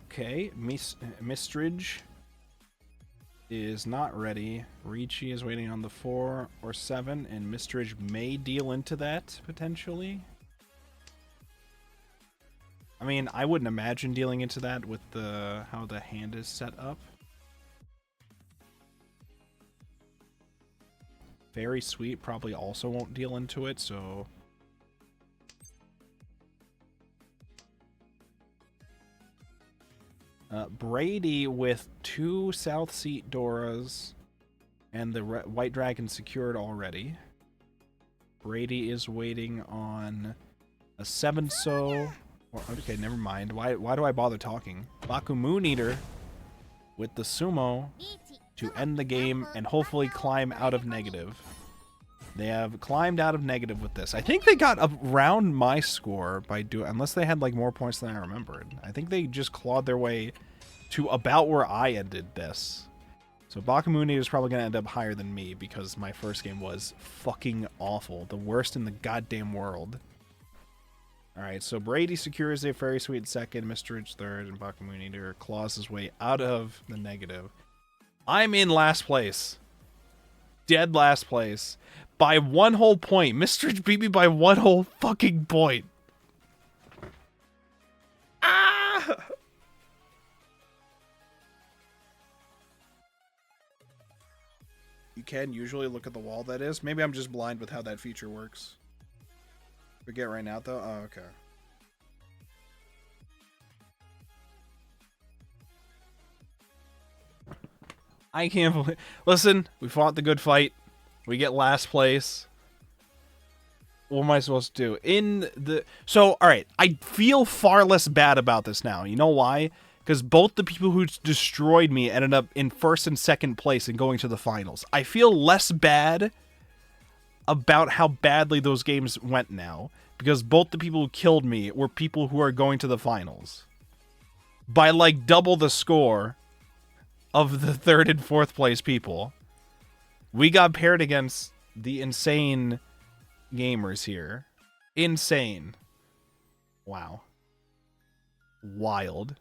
S1: Okay, Mistridge is not ready. Ricci is waiting on the 4 or 7, and Mistridge may deal into that, potentially. I mean, I wouldn't imagine dealing into that with how the hand is set up. Very Sweet probably also won't deal into it, so... Brady with 2 South Seat Doras and the White Dragon secured already. Brady is waiting on a 7-so. Okay, never mind. Why do I bother talking? Baku Moon Eater with the Sumo to end the game and hopefully climb out of negative. They have climbed out of negative with this. I think they got around my score by doing, unless they had like more points than I remembered. I think they just clawed their way to about where I ended this. So Bakamuni is probably going to end up higher than me because my first game was fucking awful. The worst in the goddamn world. Alright, so Brady secures a Fairy Sweet second, Mr. Ridge third, and Bakamuni claws his way out of the negative. I'm in last place. Dead last place. By 1 whole point. Mr. beat me by 1 whole fucking point. Ah! You can usually look at the wall, that is. Maybe I'm just blind with how that feature works. Forget right now, though? Oh, okay. I can't believe... Listen, we fought the good fight. We get last place. What am I supposed to do? So, alright. I feel far less bad about this now. You know why? Because both the people who destroyed me ended up in 1st and 2nd place and going to the finals. I feel less bad about how badly those games went now. Because both the people who killed me were people who are going to the finals. By like double the score of the 3rd and 4th place people. We got paired against the insane gamers here. Insane. Wow. Wild.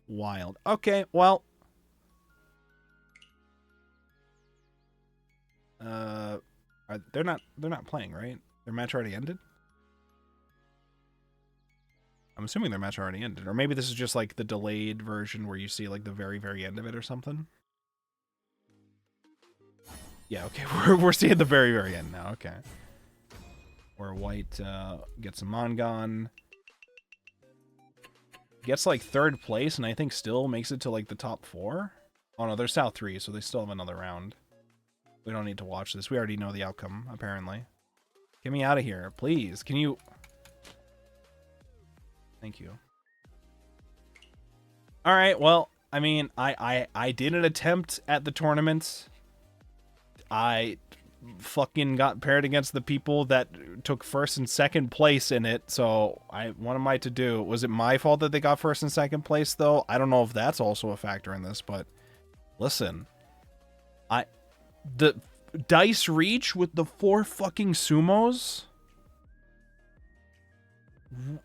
S1: Wild. Okay, well. They're not playing, right? Their match already ended? I'm assuming their match already ended. Or maybe this is just like the delayed version where you see like the very, very end of it or something. Yeah, okay. We're seeing the very, very end now. Okay. Where White gets a Mongon. Gets like 3rd place and I think still makes it to like the top 4. Oh no, they're South 3, so they still have another round. We don't need to watch this. We already know the outcome, apparently. Get me out of here, please. Can you... Thank you. Alright, well, I mean, I did an attempt at the tournament. I fucking got paired against the people that took 1st and 2nd place in it, so what am I to do? Was it my fault that they got 1st and 2nd place, though? I don't know if that's also a factor in this, but listen. The dice reach with the 4 fucking sumos?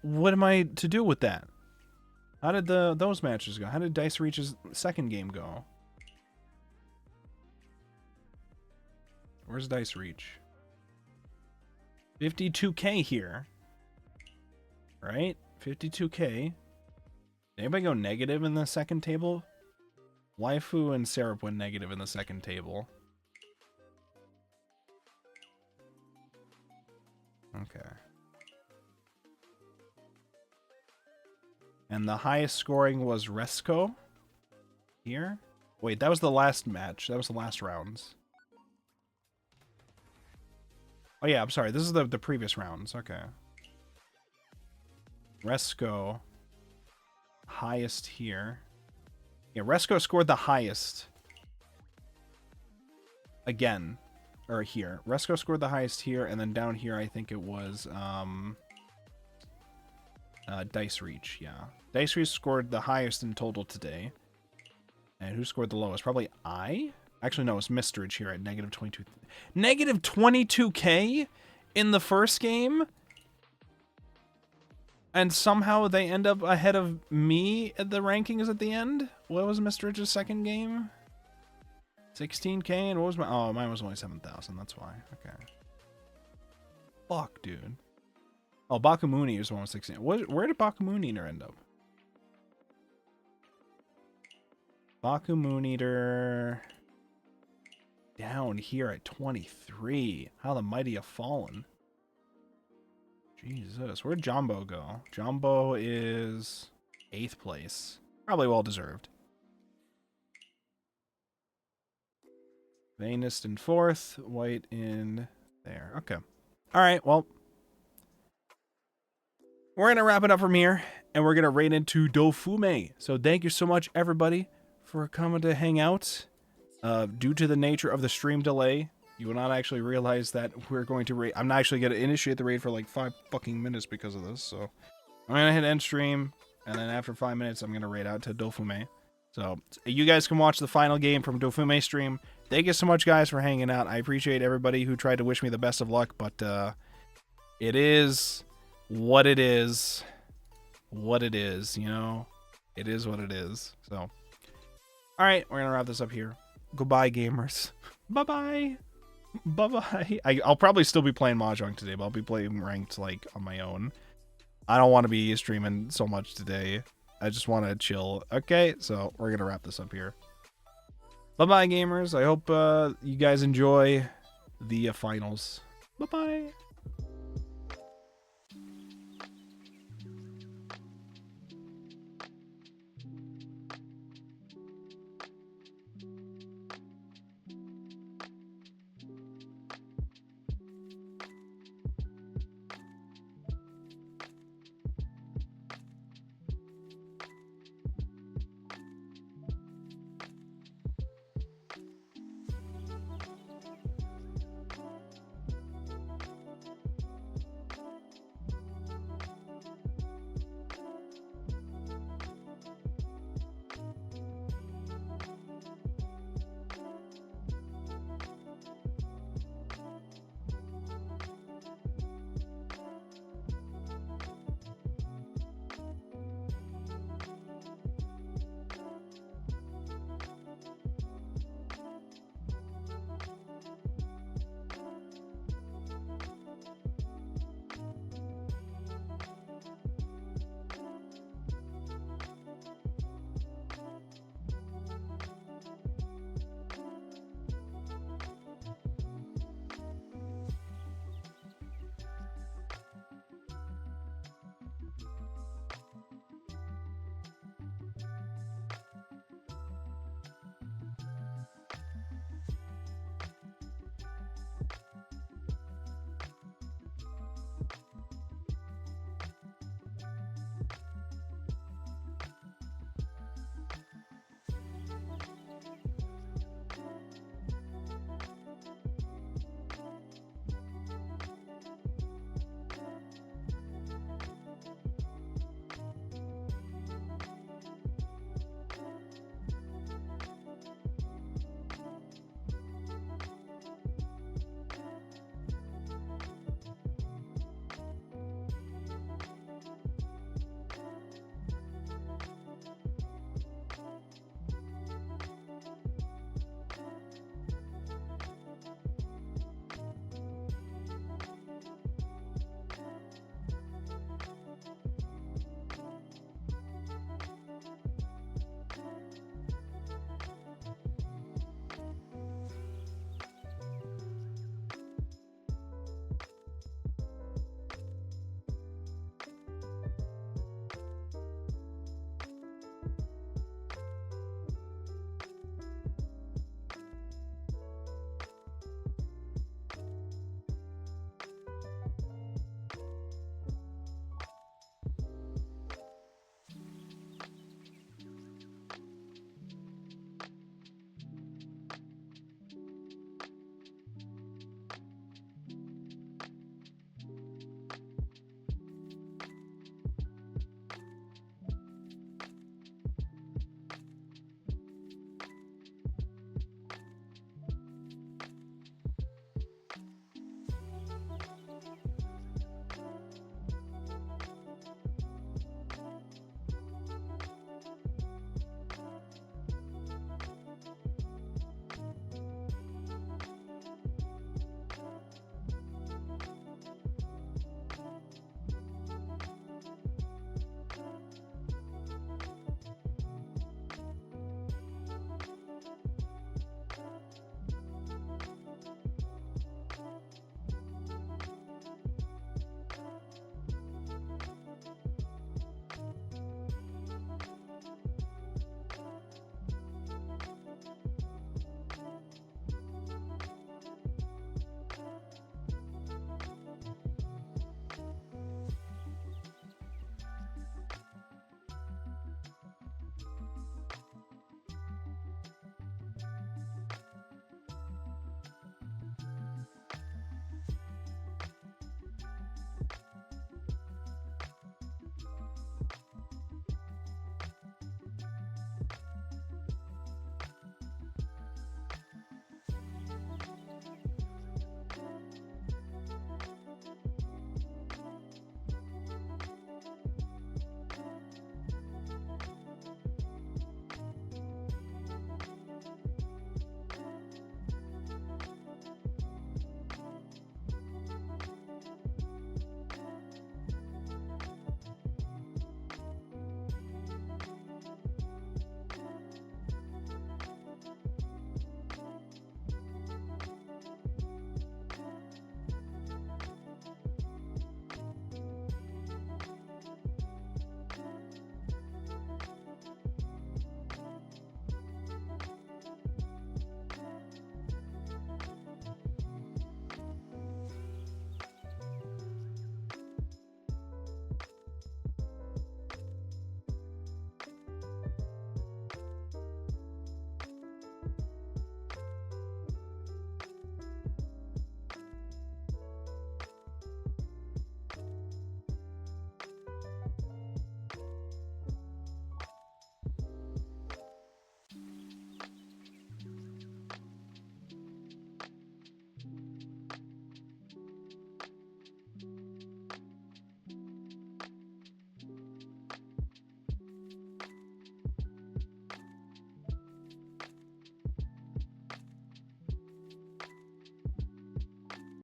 S1: What am I to do with that? How did those matches go? How did Dice Reach's 2nd game go? Where's Dice Reach? 52k here. Right? 52k. Did anybody go negative in the 2nd table? Waifu and Syrup went negative in the 2nd table. Okay. And the highest scoring was Resco. Here? Wait, that was the last match. That was the last rounds. Oh yeah, I'm sorry. This is the previous rounds. Okay. Resco. Highest here. Yeah, Resco scored the highest. Again. Or here. Resco scored the highest here, and then down here I think it was Dice Reach, yeah. Dice Reach scored the highest in total today. And who scored the lowest? Probably I? Actually, no, it's Mistridge here at negative 22. Negative 22k in the first game? And somehow they end up ahead of me at the rankings at the end? What was Mistridge's second game? 16k, and what was my... Oh, mine was only 7,000, that's why. Okay. Fuck, dude. Oh, Bakumuni is 116. Where did Bakumuniter end up? Bakumuniter... down here at 23. How the mighty have fallen. Jesus, where'd Jumbo go? Jumbo is 8th place. Probably well deserved. Vainest in 4th, White in there. Okay. Alright, well. We're going to wrap it up from here, and we're going to raid into Dofume. So thank you so much, everybody, for coming to hang out. Due to the nature of the stream delay, you will not actually realize that we're going to raid. I'm not actually going to initiate the raid for like 5 fucking minutes because of this, so I'm going to hit end stream, and then after 5 minutes, I'm going to raid out to Dofume. So you guys can watch the final game from Dofume stream. Thank you so much, guys, for hanging out. I appreciate everybody who tried to wish me the best of luck, but it is what it is. What it is, you know? It is what it is. So, alright, we're going to wrap this up here. Goodbye, gamers. Bye-bye. Bye-bye. I'll probably still be playing Mahjong today, but I'll be playing ranked, like, on my own. I don't want to be streaming so much today. I just want to chill. Okay, so we're going to wrap this up here. Bye-bye, gamers. I hope you guys enjoy the finals. Bye-bye.